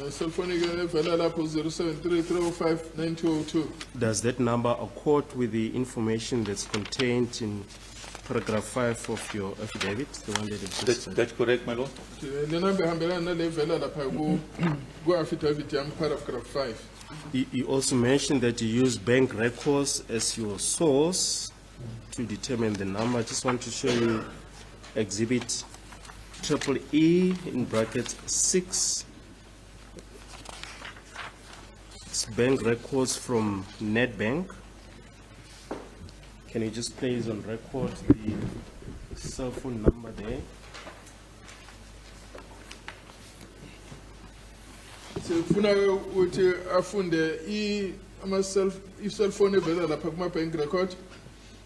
Cellphone ke evela lapho 0733059202. Does that number accord with the information that's contained in paragraph 5 of your affidavit, the one that exists? That's correct, my lord. Le number ihambelana nale evela lapha ku-affidavit yami paragraph 5. You also mentioned that you use bank records as your source to determine the number. I just want to show you exhibit EE in bracket 6. It's bank records from Nedbank. Can you just place on record the cell phone number there? Sifuna ukuthi afunde i-cellphone evela lapha kuma-bank record.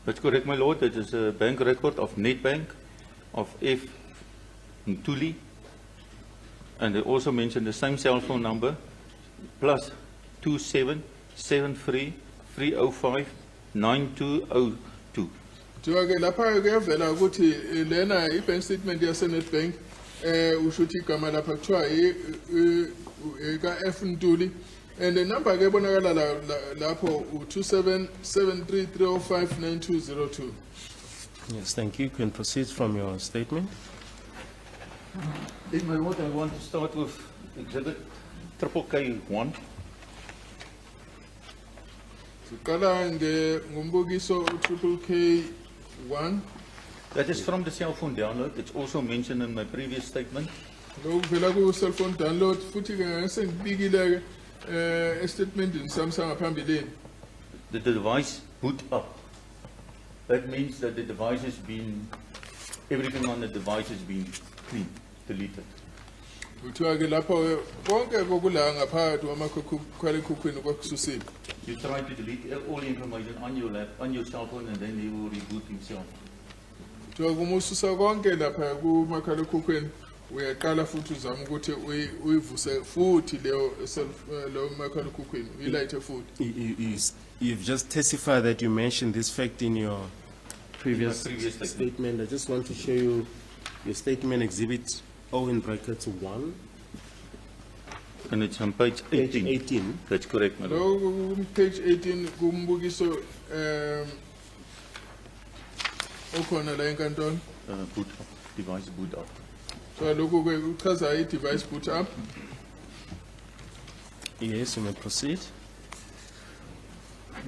That's correct, my lord. It is a bank record of Nedbank, of F. Ntuli. And they also mentioned the same cell phone number, plus 2773 305 9202. Njengoba ke lapha kuyavela ukuthi lena i-bank statement yase-Nedbank usho ukuthi igama lapha kuthiwa ka-F Ntuli, and the number ke ebonakala lapho u-277330599202. Yes, thank you. You can proceed from your statement. In my lord, I want to start with exhibit KK1. Siqala ngombukiso KK1. That is from the cell phone download. It's also mentioned in my previous statement. Lokuvela ku-cellphone download futhi ke ngisengibikile estatementini sami sangaphambilini. The device boot up. That means that the device has been, everything on the device has been clean, deleted. Kuthiwa ke lapho konke kokula ngaphakathi kwamakhalekhukhwini kwakususiwe. You try to delete all the information on your on your cell phone, and then he will reboot himself. Kuthiwa kuma ususa konke lapha kumakhalekhukhwini uyaqala futhi uzama ukuthi uyivuse futhi leyo makhalekhukhwini uyilayithe futhi. You've just testified that you mentioned this fact in your previous previous statement. I just want to show you your statement exhibit O in brackets 1. And it's on page 18. Page 18. That's correct, madam. Lo page 18 kumbukiso okhona la enkantolo. Boot up, device boot up. So lokho ke uchaza i-device boot up. Yes, you may proceed.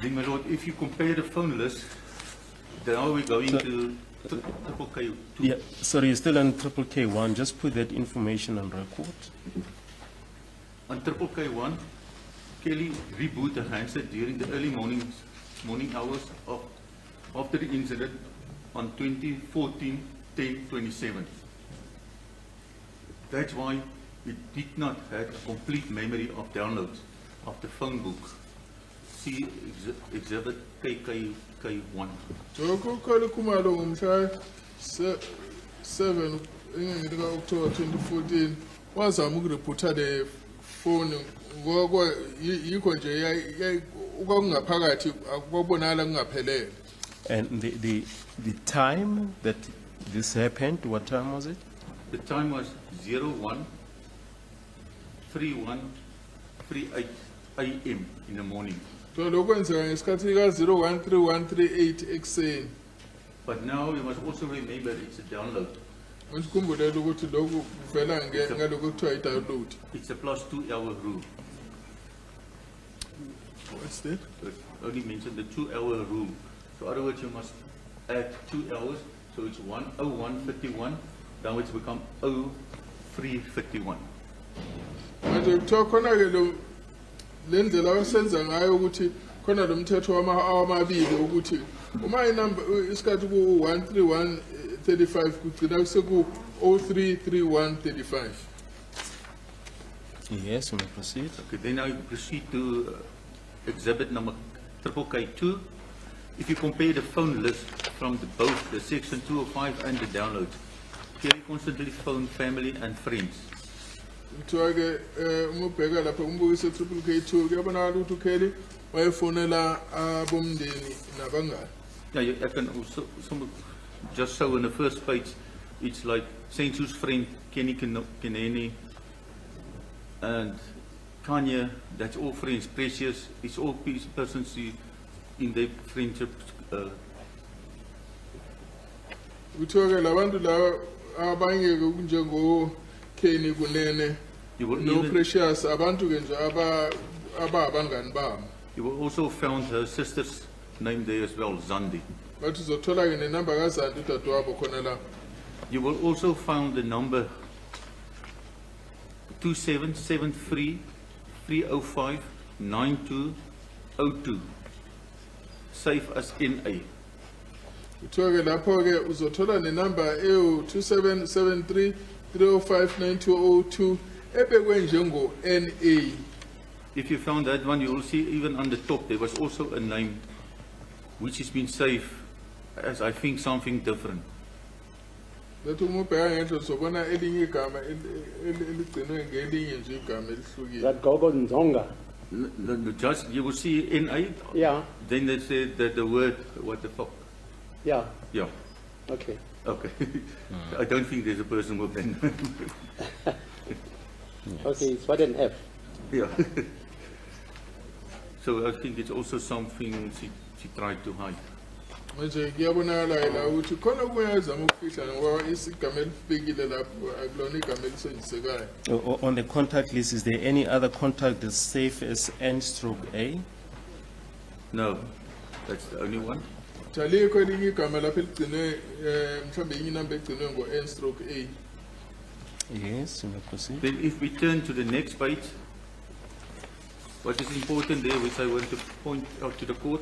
Then, my lord, if you compare the phone list, now we're going to triple K2. Yeah, sorry, you're still on triple K1. Just put that information on record. On triple K1, Kelly rebooted the handset during the early morning hours after the incident on 2014-10-27. That's why it did not have a complete memory of downloads of the phone book. See exhibit KK1. Lokho khona khumalo ngomhla 7 October 2014 wazama ukureporta the phone ngoba yikho nje ukwakungaphakathi akubonakala kungaphelele. And the time that this happened, what time was it? The time was 01:31:38 a.m. in the morning. So lokwenzeka ngesikhathi ka 013138 ekuseni. But now you must also remember it's a download. Usikhumbulele ukuthi lokhu kuvela ngalokho kuthiwa i-download. It's a plus 2-hour rule. What's that? It only mentioned the 2-hour rule. So in other words, you must add 2 hours. So it's 1:01:51 Now it's become 0331. manje kuthiwa khona-ke le ndlela abasenza ngayo ukuthi khona lo mthetho amabili ukuthi uma inumber isikhathi ku-13135 kugcina kuseku-033135. Yes, we may proceed. Okay, then I proceed to exhibit number K2. If you compare the phone list from both the section 205 and the downloads, Kelly constantly phoned family and friends. Kuthiwa-ke uma ubheka lapha umbukise K2 kuyabonakala ukuthi uKelly wayefonela abomndeni nabangani. Yeah, I can also just show on the first page, it's like Senzo's friend Kenny Keneni and Kanye, that's all friends. Precious, it's all persons in their friendship. Kuthiwa-ke labantu laba abangeke kunjengo-Kenny kunene You will no even- Precious abantu-ke nje abangani bami. You will also found her sister's name there as well, Zandi. Bathi uzothola-ke nenamba kaZandi udadewabo khona la. You will also found the number 2773-305-9202, safe as NA. Kuthiwa-ke lapho-ke uzothola nenamba ewu-2773-305-9202 ebekwe njengo-NA. If you found that one, you will see even on the top there was also a name which has been saved as I think something different. Lethi uma ubheka ngendlela uzobona elinye igama eligcinwe ngelinye nje igama elihlukile. That Gogo Nzonga. Just you will see NA, Yeah, then they said that the word, what the fuck? yeah, Yeah, okay. okay. I don't think there's a person with that name. Okay, it's what an F. Yeah. So I think it's also something she tried to hide. Manje kuyabonakala la ukuthi khona kuyazama ukufihla ngoba isigama elifikile lapho akulona igama elisenzisekayo. On the contact list, is there any other contact that's safe as N/A? No, that's the only one. Alikho elinye igama lapho eligcinwe mhlawumbe inye inamba egcinwe ngo-N/A. Yes, you may proceed. Then if we turn to the next page, what is important there, which I want to point out to the court,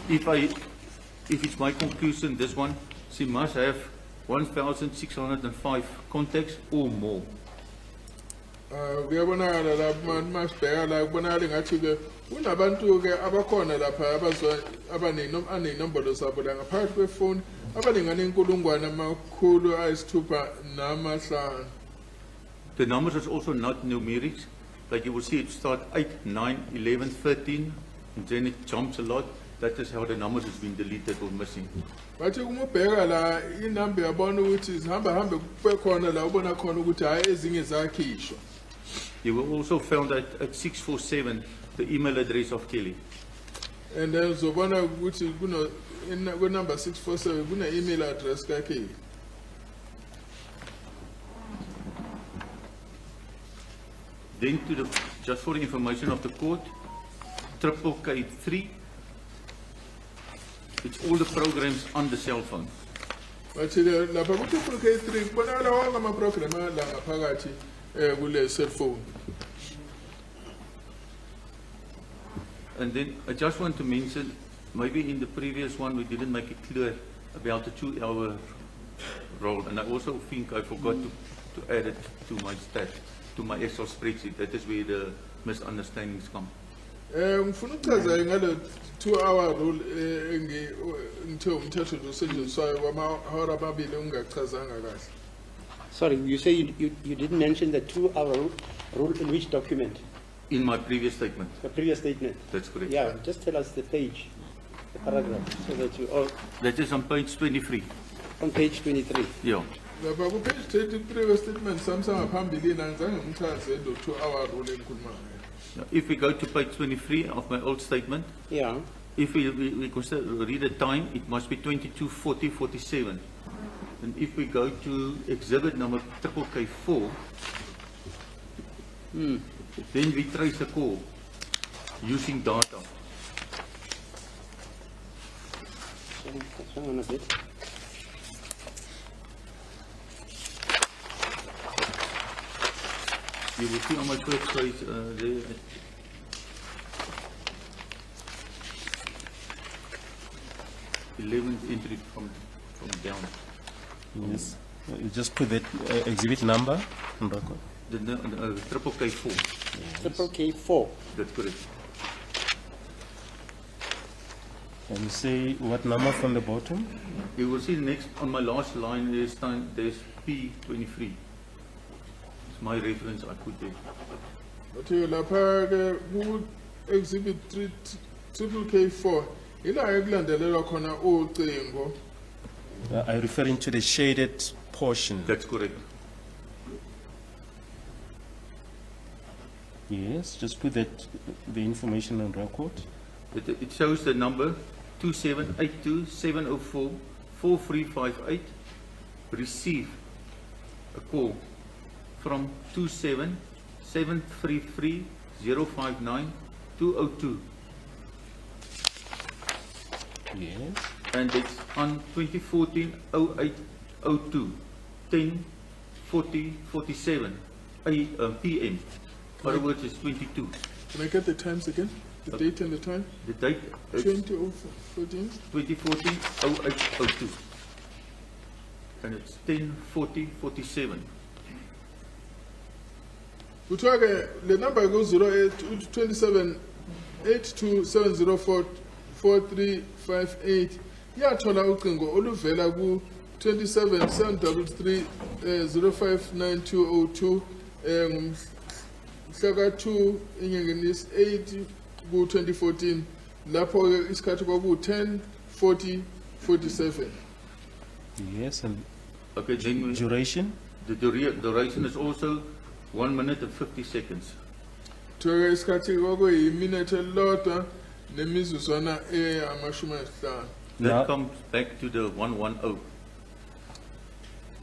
if it's my conclusion, this one, she must have 1,605 contacts or more. Kuyabonakala lapho masibheka la kubonakala ngathi-ke kunabantu-ke abakhona lapha abaney'nombolo zabo la ngaphakathi kwefoni abalingana 665. The numbers is also not numerics. Like you will see, it start 8, 9, 11, 13, and then it jumps a lot. That is how the numbers has been deleted or missing. Bathi uma ubheka la inamba yabona ukuthi zihamba kubekhona la ubona khona ukuthi hayi ezinye zakhishwa. You will also found that at 647, the email address of Kelly. And then uzobona ukuthi kunumber 647 kuna email address kaKelly. Then just for the information of the court, K3, it's all the programs on the cell phone. Bathi lapha ku-K3 kubonakala wonke ama-program la ngaphakathi kule cellphone. And then I just want to mention, maybe in the previous one we didn't make it clear about the 2-hour roll, and I also think I forgot to add it to my to my Excel spreadsheet. That is where the misunderstandings come. Ngifuna ukuchaza ngale 2-hour rule ngithe umthetho lo osetshenziswayo kwamahora amabili ungachazanga kahle. Sorry, you say you didn't mention the 2-hour rule in which document? In my previous statement. The previous statement? That's correct. Yeah, just tell us the page, the paragraph, so that you all, That is on page 23. on page 23. Yeah. Lapha ku-page 23 statement sami sangaphambili angizange ngichaze lo 2-hour rule engikhuluma ngayo. Now, if we go to page 23 of my old statement, Yeah, if we read the time, it must be 22:40:47. And if we go to exhibit number K4, then we trace the call using data. hang on a bit. You will see on my first page there. Eleventh entry from down. Yes. You just put that exhibit number on record. The triple K4. Triple K4. That's correct. Can you say what number from the bottom? You will see next on my last line there's P23. It's my reference I put there. But you lapha ke ku exhibit 3 triple K4 ila ekulandelela khona ucingo. I'm referring to the shaded portion. That's correct. Yes, just put that the information on record. It shows the number 2782-704-4358. Receive a call from 27-733-059-202. Yes. And it's on 2014-08-02, 10:40:47 p.m. In other words, it's 22. Can I get the times again? The date and the time? The date is 2014. 2014-08-02. And it's 10:40:47. Kuthiwa ke le number go 082782704358 yathola ucingo oluvela ku 27-733-059-202 ngomhla ka-2 enyangeni yesi-8 ku-2014 lapho ke isikhathi kwaku 10:40:47. Yes, and Okay, then duration? the duration is also 1 minute and 50 seconds. Kuthiwa ke isikhathi kwakuyiminute elilodwa nemizuzwana amashumi ayisihlanu. That Now- comes back to the 110.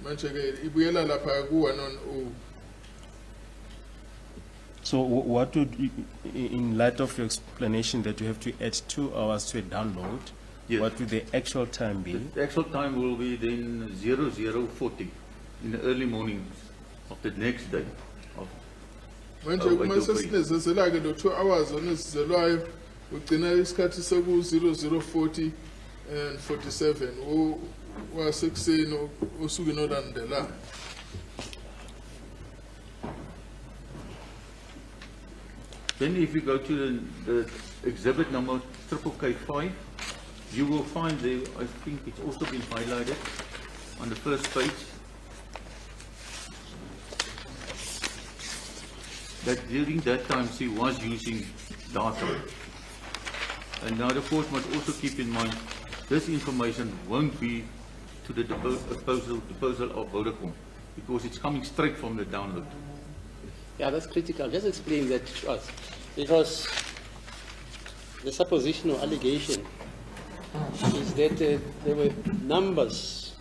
Manje ke ibuyela lapha ku-110. So what would, in light of your explanation that you have to add 2 hours to a download, Yes. what would the actual time be? The actual time will be then 00:40 in the early morning of the next day. Manje Oh, kuma wait, don't sesinezezela ke lo 2 hours onesizelwayo ugcina isikhathi soku 00:40 and 47 wasekuseni osukwini olandelayo. Then if you go to the exhibit number triple K5, you will find there, I think it's also been highlighted on the first page, that during that time she was using data. And now the court must also keep in mind, this information won't be to the disposal of Vodacom, because it's coming straight from the download. Yeah, that's critical. Just explain that to us. Because the supposition or allegation is that there were numbers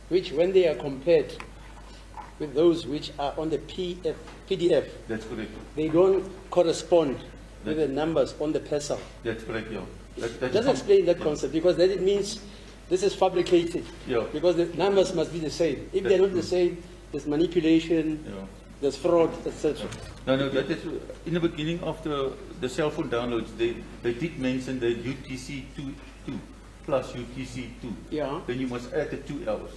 which, when they are compared with those which are on the PDF, That's correct. they don't correspond with the numbers on the parcel. That's correct, yeah. That Just explain that concept, because then it means this is fabricated. Yeah. Because the numbers must be the same. If they're not the same, there's manipulation, Yeah. there's fraud, etc. No, that is, in the beginning of the cell phone downloads, they did mention the UTC-2 plus UTC-2. Yeah. Then you must add the 2 hours.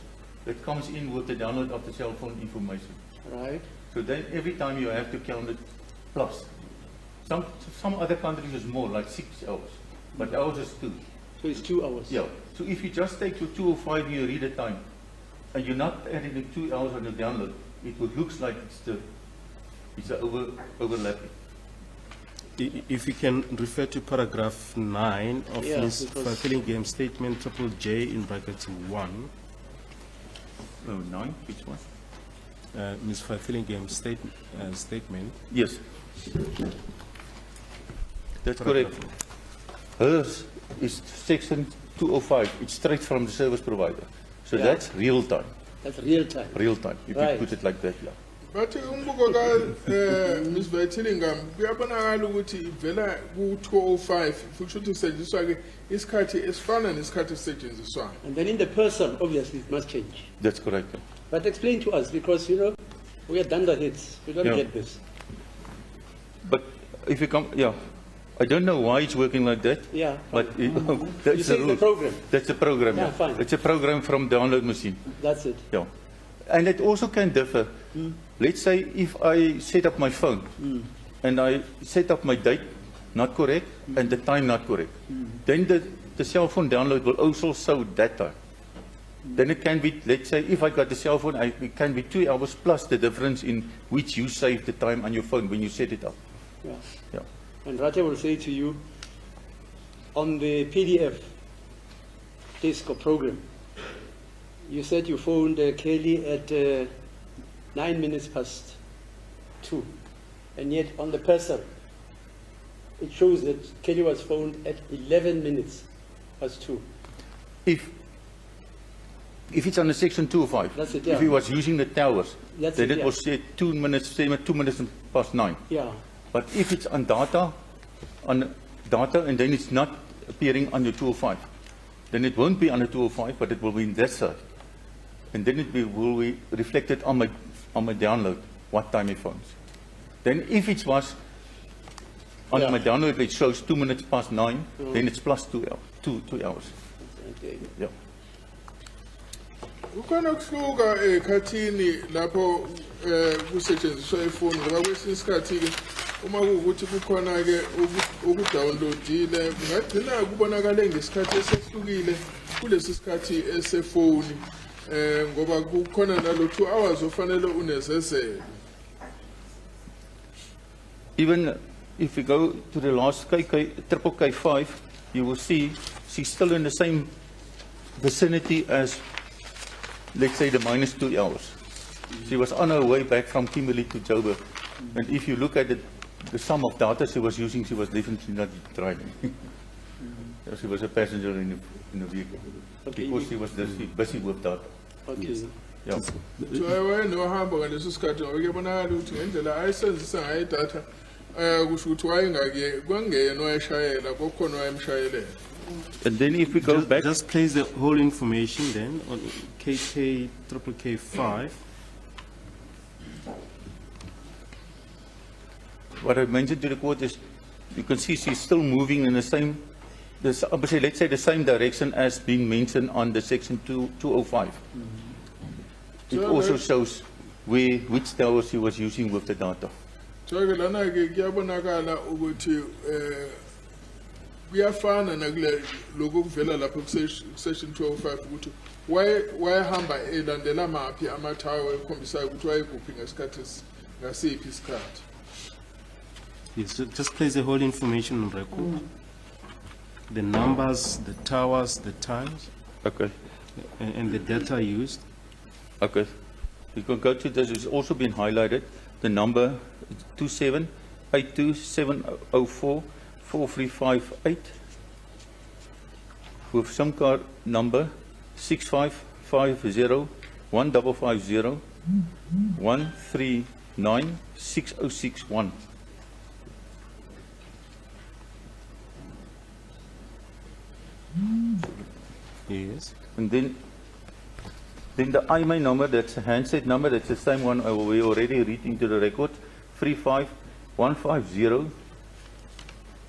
That comes in with the download of the cell phone information. Right? So then every time you have to count it plus. Some other countries is more, like 6 hours, but ours is 2. So it's 2 hours. Yeah, so if you just take your 205 year reader time, and you're not adding the 2 hours on the download, it would looks like it's overlapping. If you can refer to paragraph 9 of Yeah, Ms. because- fulfilling game statement, triple J in brackets 1, Oh, 9, which one? Ms. fulfilling game statement. Yes. That's correct. Hers is section 205. It's straight from the service provider. So Yeah. that's real time. That's real time. Real time, if Right. you put it like that, yeah. Bathi umbuko ka Ms. Vaitilingam kuyabonakala ukuthi ivela ku 205 futhi ukuthi isetshenziswa ke isikhathi esifana nesikhathi esisetshenziswayo. And then in the person, obviously, it must change. That's correct. Yeah. But explain to us, because, we are dunderheads. We don't Yeah. get this. if you come, yeah, I don't know why it's working like that. Yeah, But that's You say it's rule. a program. That's a program. Yeah, fine. It's a program from download machine. That's it. Yeah. And it also can differ. Let's say if I set up my phone and I set up my date not correct and the time not correct, then the cell phone download will also show that time. Then it can be, let's say, if I got the cell phone, it can be 2 hours plus the difference in which you save the time on your phone when you set it up. Yeah. Yeah. And Raja will say to you, on the PDF disk or program, you said you phoned Kelly at 9 minutes past 2. And yet on the parcel, it shows that Kelly was phoned at 11 minutes past 2. If it's under section 205, That's it, yeah. if he was using the towers, That's then it, it was said 2 minutes, 2 minutes past 9. Yeah. But if it's on data, and then it's not appearing on your 205, then it won't be on the 205, but it will be in that side. And then will be reflected on my download, what time he phones. Then if it was on Yeah. my download, it shows 2 minutes past 9, then it's plus 2 hours. 2 hours. Okay. Yeah. Kukhona kuhluka ekhathini lapho kusetshenziswa ifoni ngoba kwesinye isikhathi ke uma kuwukuthi kukhona ke ukudownloadile kungagcina kubonakale ngesikhathi esehlukile kulesi sikhathi esefoni ngoba kukhona nalo 2 hours ofanele unezezelo. Even if you go to the last triple K5, you will see she's still in the same vicinity as, let's say, the minus 2 hours. She was on her way back from Kimberley to Joburg. And if you look at the sum of data she was using, she was definitely not driving. She was a passenger in the vehicle. Okay. Because she was busy with data. Okay. Yeah. Wena ohamba ngaleso sikhathi ngoba kuyabonakala ukuthi ngendlela ayisenzisa ngayo idatha kusho ukuthi wayengake kwangena wayeshayela kokhona wayemshayelela. And then if we go back, Just place the whole information then on KK triple K5. what I mentioned to the court is, you can see she's still moving in the same, let's say the same direction as being mentioned on the section 205. It also shows which tower she was using with the data. So ke lana ke kuyabonakala ukuthi kuyafana nakule lokuvela lapho section 205 ukuthi wayehamba elandela maphi amathawa ekhombisa ukuthi wayekuphi ngesikhathi ngasiphi isikhathi. Yes, so just place the whole information on record. The numbers, the towers, the times, Okay. and the data used. Okay. You can go to this, it's also been highlighted, the number 278270044358 with SIM card number 65501550139661. Yes. And then the IMEI number, that's a handset number, that's the same one we already read into the record, 35150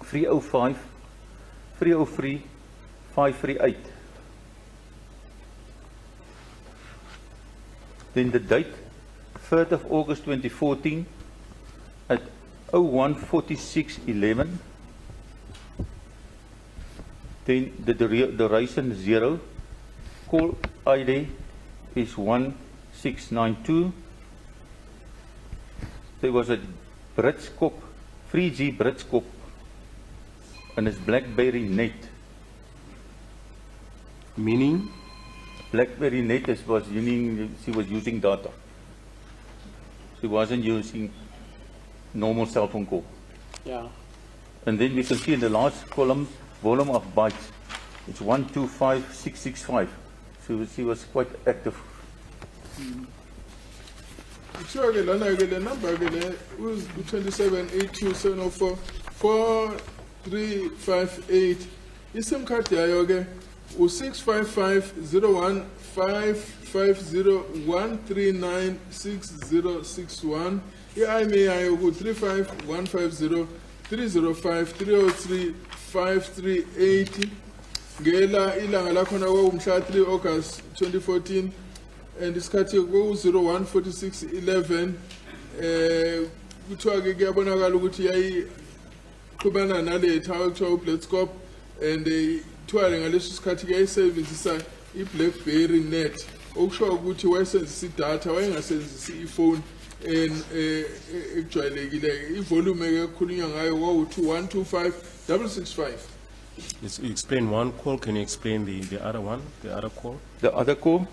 305 303 538. Then the date, 3rd of August 2014 at 01:46:11. Then the duration 0. Call ID is 1692. There was a Britskop, 3G Britskop, and it's BlackBerry Net. Meaning? BlackBerry Net she was using data. She wasn't using normal cell phone call. Yeah. And then we can see in the last column, volume of bytes. It's 125665. So she was quite active. So ke lana ke le number ke le was 2782744358. iSIM card yayo ke u655015501396061. iIMEI yayo ku 35150 305 303 5380 ngela ilanga lakhona kwakumhla 3 August 2014 and isikhathi ku 014611 kuthiwa ke kuyabonakala ukuthi yayiqhubana naletha okuthiwa uBlackscope and kuthiwa ngaleso sikhathi yayisebenzisa iBlackberry net okusho ukuthi wayesebenzisa idatha wayengasebenzisi ifone ekujwayelekile ivolume ke kukhulunywa ngayo kwaku 2125665. Yes, you explain one call. Can you explain the other one, the other call? The other call,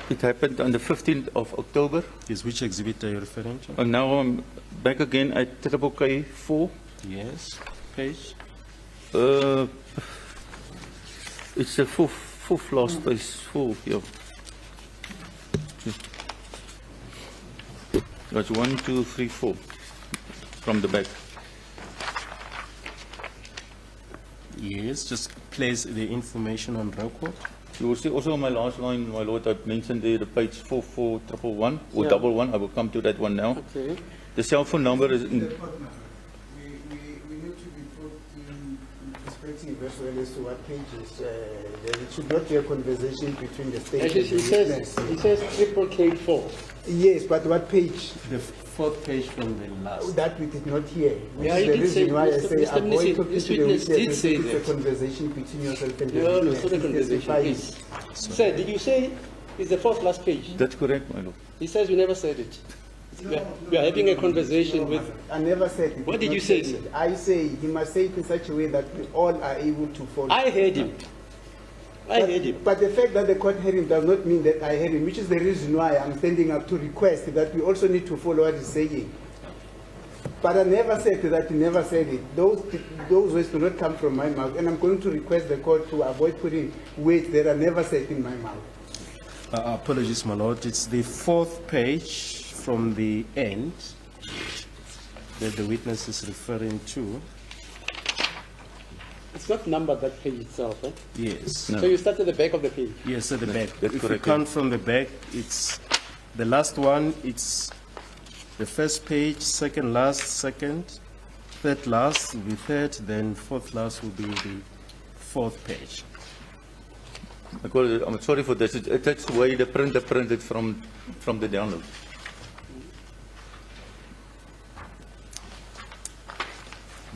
it happened on the 15th of October. Yes, which exhibit are you referring to? And now I'm back again at triple K4. Yes, page. It's the fourth last page, four, yeah. That's 1, 2, 3, 4 from the back. Yes, just place the information on record. You will see also on my last line, my lord, I've mentioned there the page 44111 or Yeah. 11. I will come to that one now. Okay. The cell phone number is in. We need to be put in perspective as well as to what pages. There should not be a conversation between the state Actually, and the witness. it says triple K4. Yes, but what page? The fourth page from the last. That we did not hear. Which Yeah, is you the did say- reason why I Mr. say Mr. avoid Mnisi, talking this to the witness witness. did say It's a that. conversation between yourself and the No, no, witness. it's not a He's conversation, testifying. please. Sir, did you say it's the fourth last page? That's correct, my lord. He says we never said it. We are having a conversation with. I never said it. What did Not you say, said sir? it. I say he must say it in such a way that we all are able to follow. I heard him. I heard him. But the fact that the court heard him does not mean that I heard him, which is the reason why I'm standing up to request that we also need to follow what he's saying. But I never said that he never said it. Those words do not come from my mouth, and I'm going to request the court to avoid putting words that are never said in my mouth. Apologies, my lord. It's the fourth page from the end that the witness is referring to. It's not numbered, that page itself. Eh? Yes. So you start at the back of the page. Yes, at the back. that's If you correct, count from the back, it's the last one. It's the first page, second last, second, third last will be third, then fourth last will be the fourth page. I'm sorry for this. That's the way the printer printed from the download.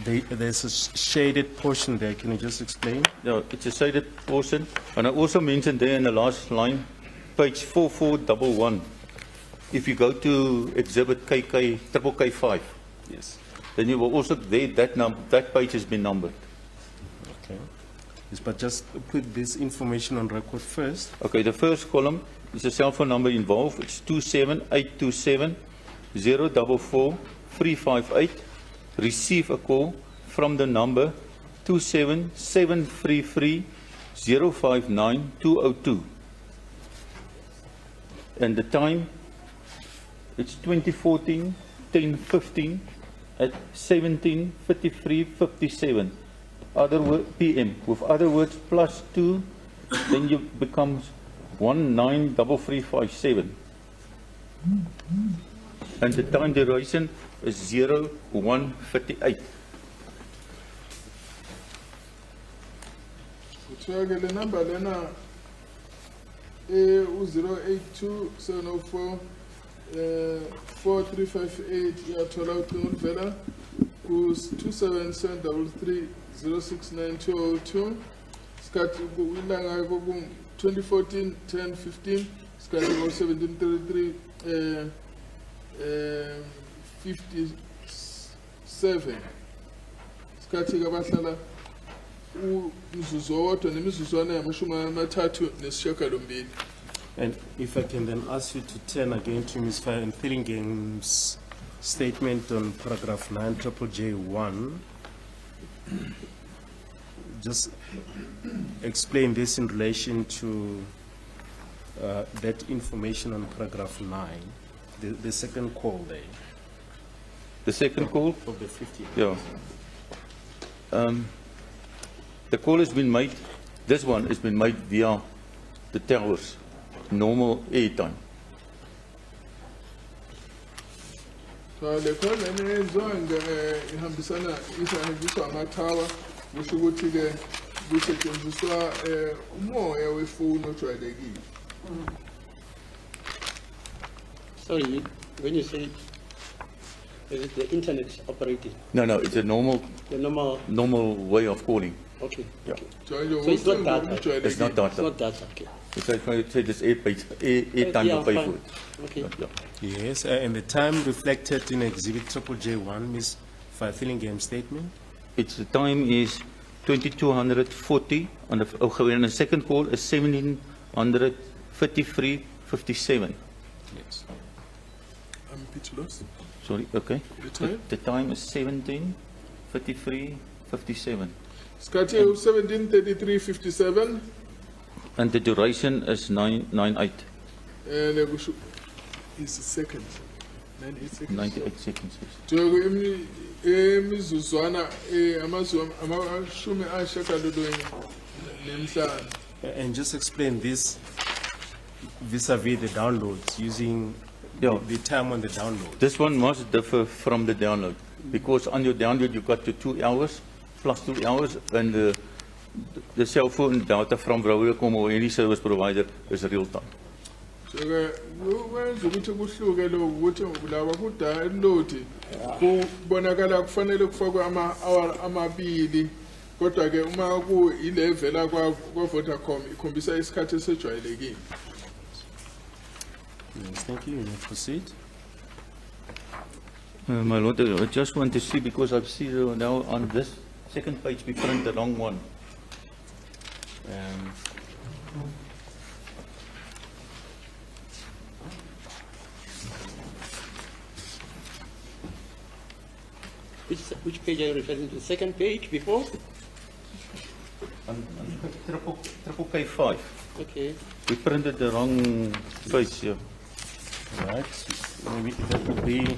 There's a shaded portion there. Can you just explain? Yeah, it's a shaded portion. And I also mentioned there in the last line, page 4411. If you go to exhibit KK, triple K5, Yes. then you will also, there, that page has been numbered. Okay. Yes, but just put this information on record first. Okay, the first column is a cell phone number involved. It's 27827 044 358. Receive a call from the number 27733 059 202. And the time, it's 2014 10:15 at 17:53:57 PM. With other words, +2, then you becomes 193357. And the time duration is 01:38. Kuthiwa ke le number lena u-082 704 4358 yathola ucingo oluvela ku-27733 069 202. Isikhathi ilanga ku-2014 10:15, isikhathi ku-17:33 57. Isikhathi ke bahlala umzuzu owodwa nemizuzwana yamashumi amathathu nesishiyagalombili. And if I can then ask you to turn again to Ms. Van Thillingen's statement on paragraph 9, triple J1. Just explain this in relation to that information on paragraph 9, the second call there The second call, of the 50th. yeah. The call has been made, this one has been made via the towers, normal airtime. So le khona enziwa ihambisana ihanjiswa amathaba kusho ukuthi ke kusetshenziswa umoya wefoni ojwayelekile. Sorry, when you say is it the internet operating? No, it's a normal The normal, way of calling. okay. Yeah. Okay. So it's not data. It's not It's data. not data, okay. It's like I said, it's airtime Yeah, to pay fine. for it. Okay. Yeah. Yes, and the time reflected in Exhibit J1, Ms. Fillingham statement. Its time is 2240 on the second call is 1753:57. Yes. I'm a bit lost. Sorry, okay. The time? The time is 17:53:57. Skati 17:33:57 And the duration is 998, and kusho is seconds. 98 seconds. 98 seconds. Yes. Njengo emizuzwana amashumi ayishagalolunye nemhlanu. And just explain this vis-à-vis the downloads, using Yeah. the time on the download. This one must differ from the download because on your download you got to 2 hours plus 2 hours, and the cell phone data from Vodacom or any service provider is real time. Njengo kwenza ukuthi kuhluke lokho ukuthi laba ku-download kubonakala kufanele kufakwe ama-hour amabili kodwa ke uma kuyilevela kwa-Vodacom ikhombisa isikhathi esejwayelekile. Yes, thank you. You may proceed. My Lord, I just want to see because I see now on this second page we print the wrong one. Which page are you referring to? The second page before? On triple K5. Okay. We printed the wrong page here. Right. Maybe that would be.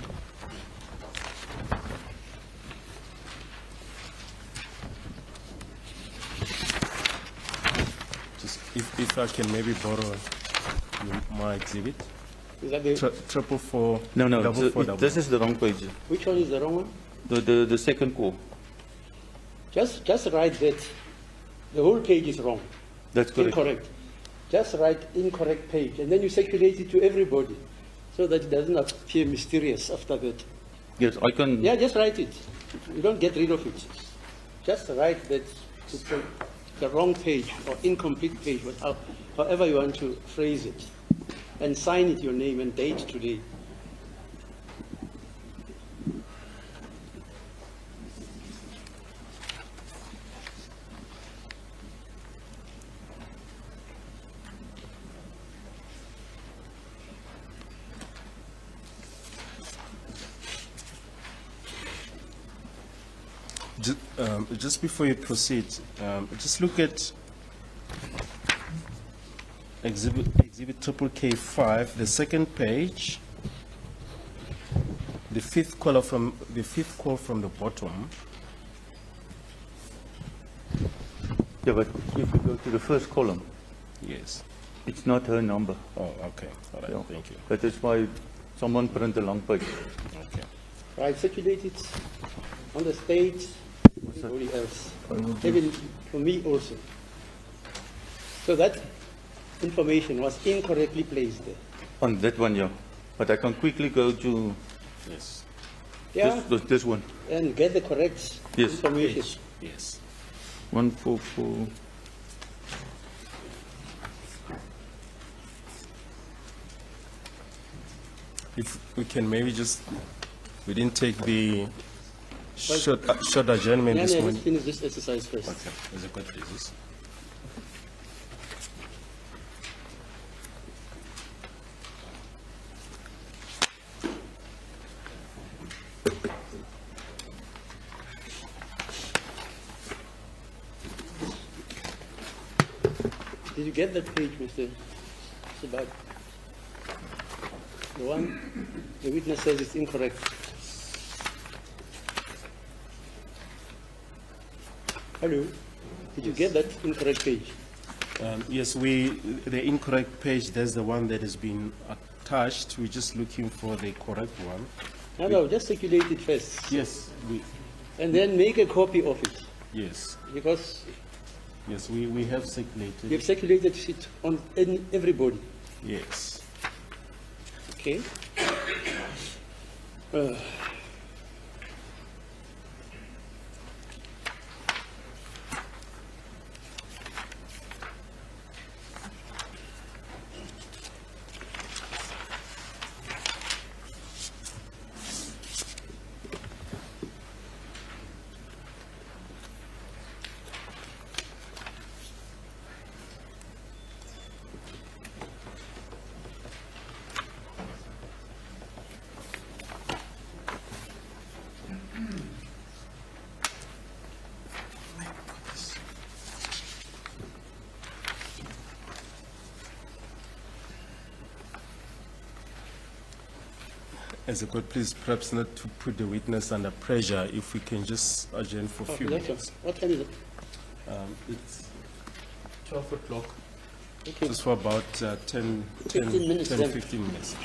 Just if I can maybe borrow my exhibit. Is that the, Triple four. No, double four, double. this is the wrong page. which one is the wrong one? The second call. Just write that the whole page is wrong. That's correct. Incorrect. Just write incorrect page, and then you circulate it to everybody, so that it doesn't appear mysterious after that. Yes, I can. Yeah, just write it. You don't get rid of it. Just write that it's the wrong page or incomplete page, however you want to phrase it, and sign it your name and date today. Just before you proceed, just look at exhibit triple K5, the second page, the fifth call from the bottom. Yeah, but if you go to the first column, Yes. it's not her number. Oh, okay. All right. Yeah. Thank you. That is why someone printed a long page. Okay. Right, circulate it on the stage, everybody else, even for me also. So that information was incorrectly placed there. On that one, yeah. But I can quickly go to Yes. Yeah, this one. and get the correct Yes. information. Yes. 144. If we can maybe just, we didn't take the short adjournment Yeah, this let's morning. finish this exercise first. Okay. Is it good, please? Did you get that page, Mr. Sabag? The one, the witness says it's incorrect. Hello? Did you get that incorrect page? Yes, the incorrect page, that's the one that has been attached. We're just looking for the correct one. No, just circulate it first. Yes, And then make a copy of it. yes, Because yes, we have circulated. you've circulated it on everybody. Yes. Okay? As a court, please perhaps not to put the witness under pressure, if we can just adjourn for a few That's all. minutes. What time is it? It's 12 o'clock. Okay. Just for about 10, 15 minutes 10, then. 15 minutes.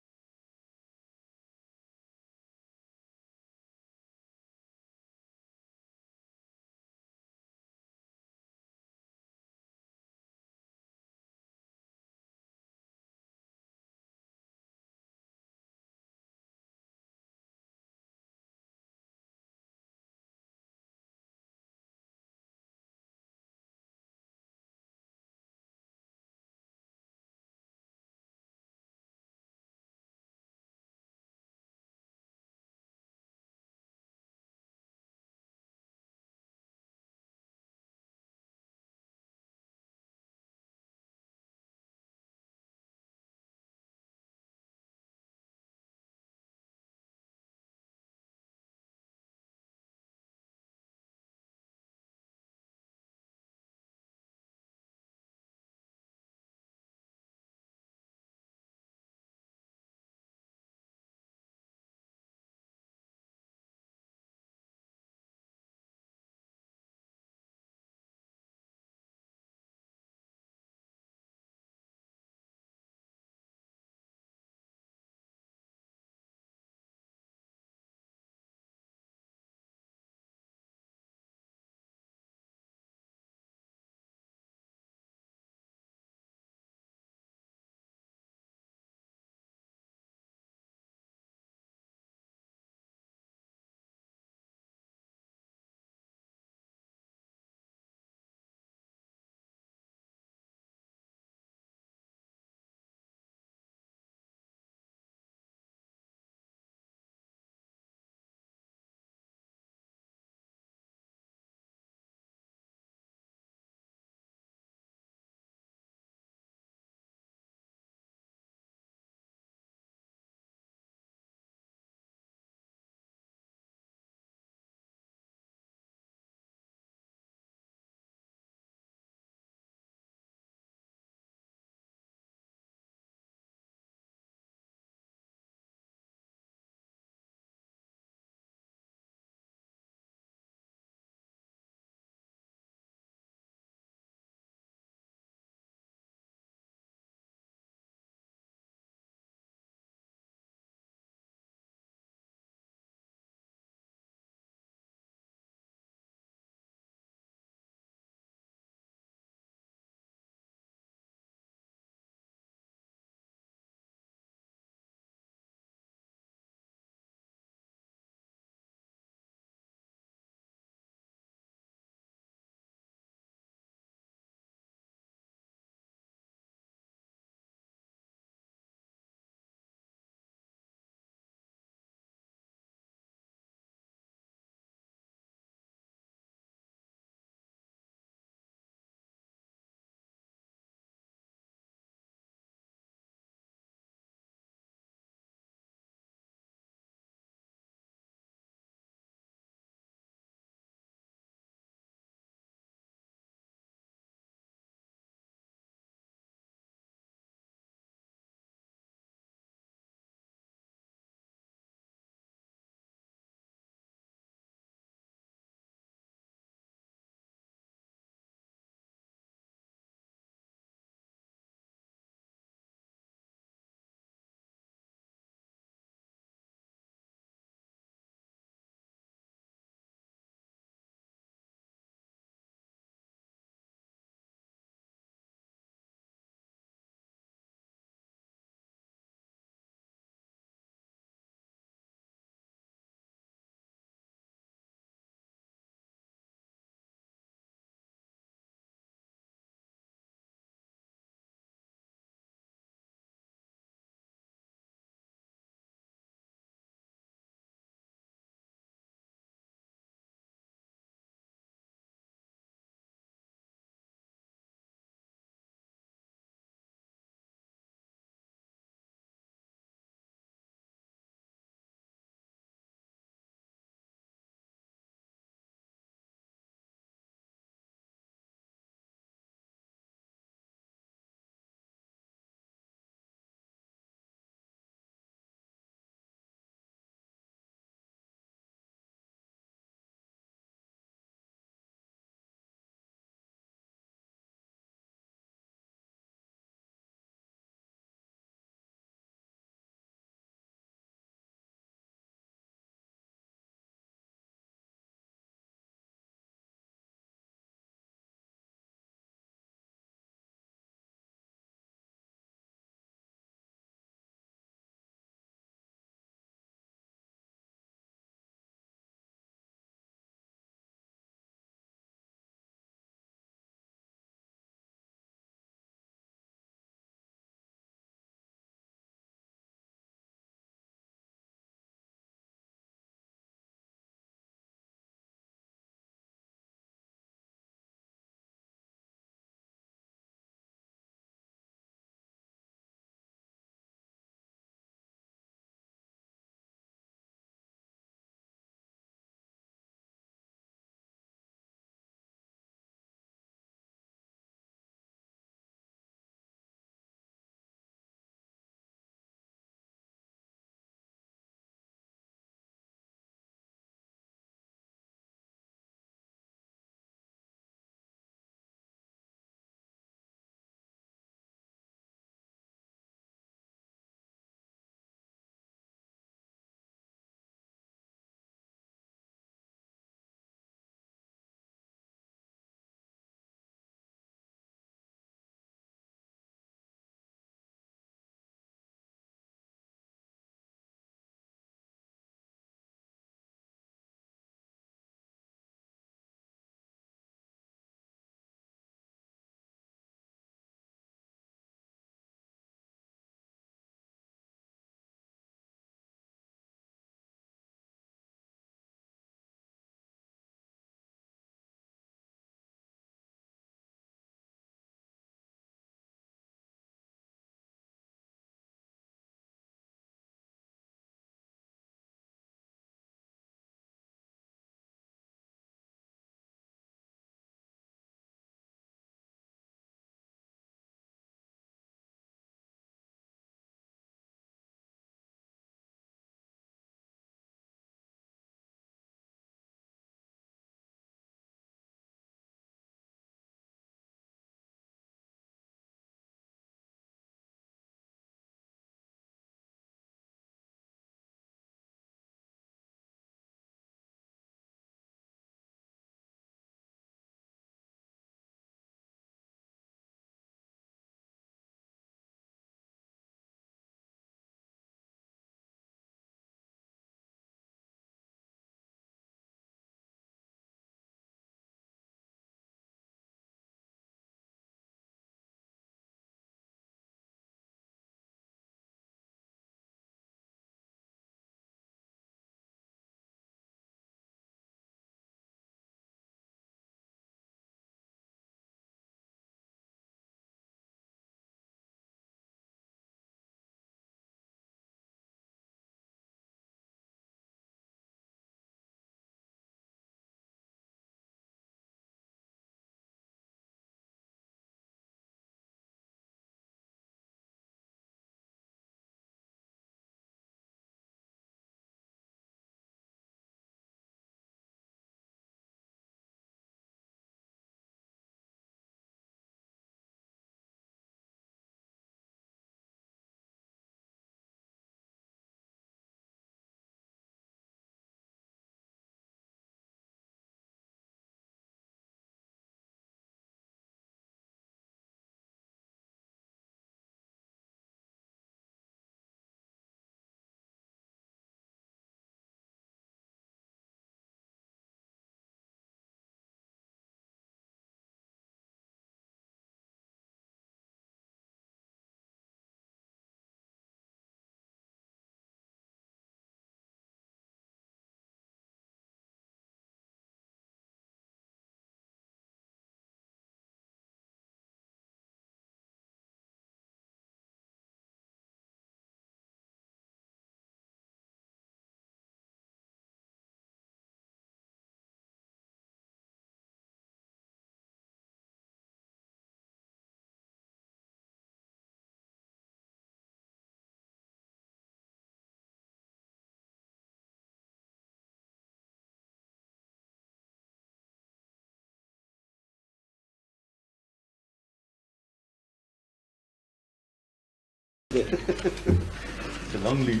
there. It's a long lead.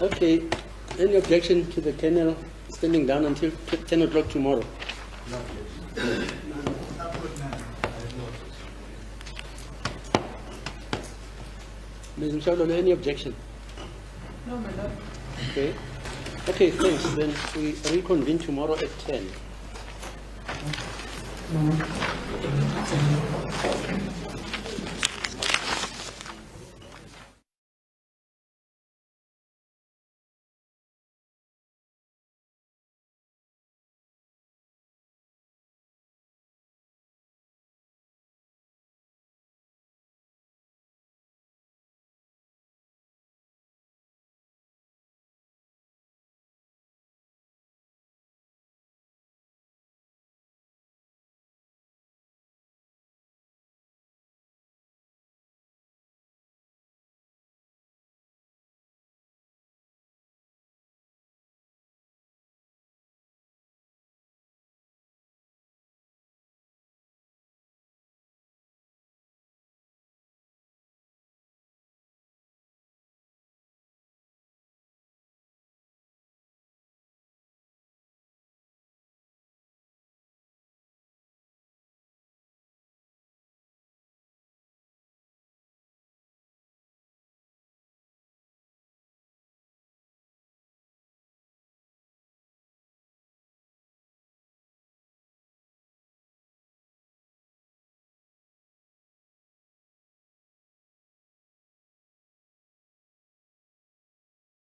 Okay, any objection to the kennel standing down until 10 o'clock tomorrow? Ms. Mshaulolo, any objection? No, my lord. Okay. Okay, thanks. Then we reconvene tomorrow at 10.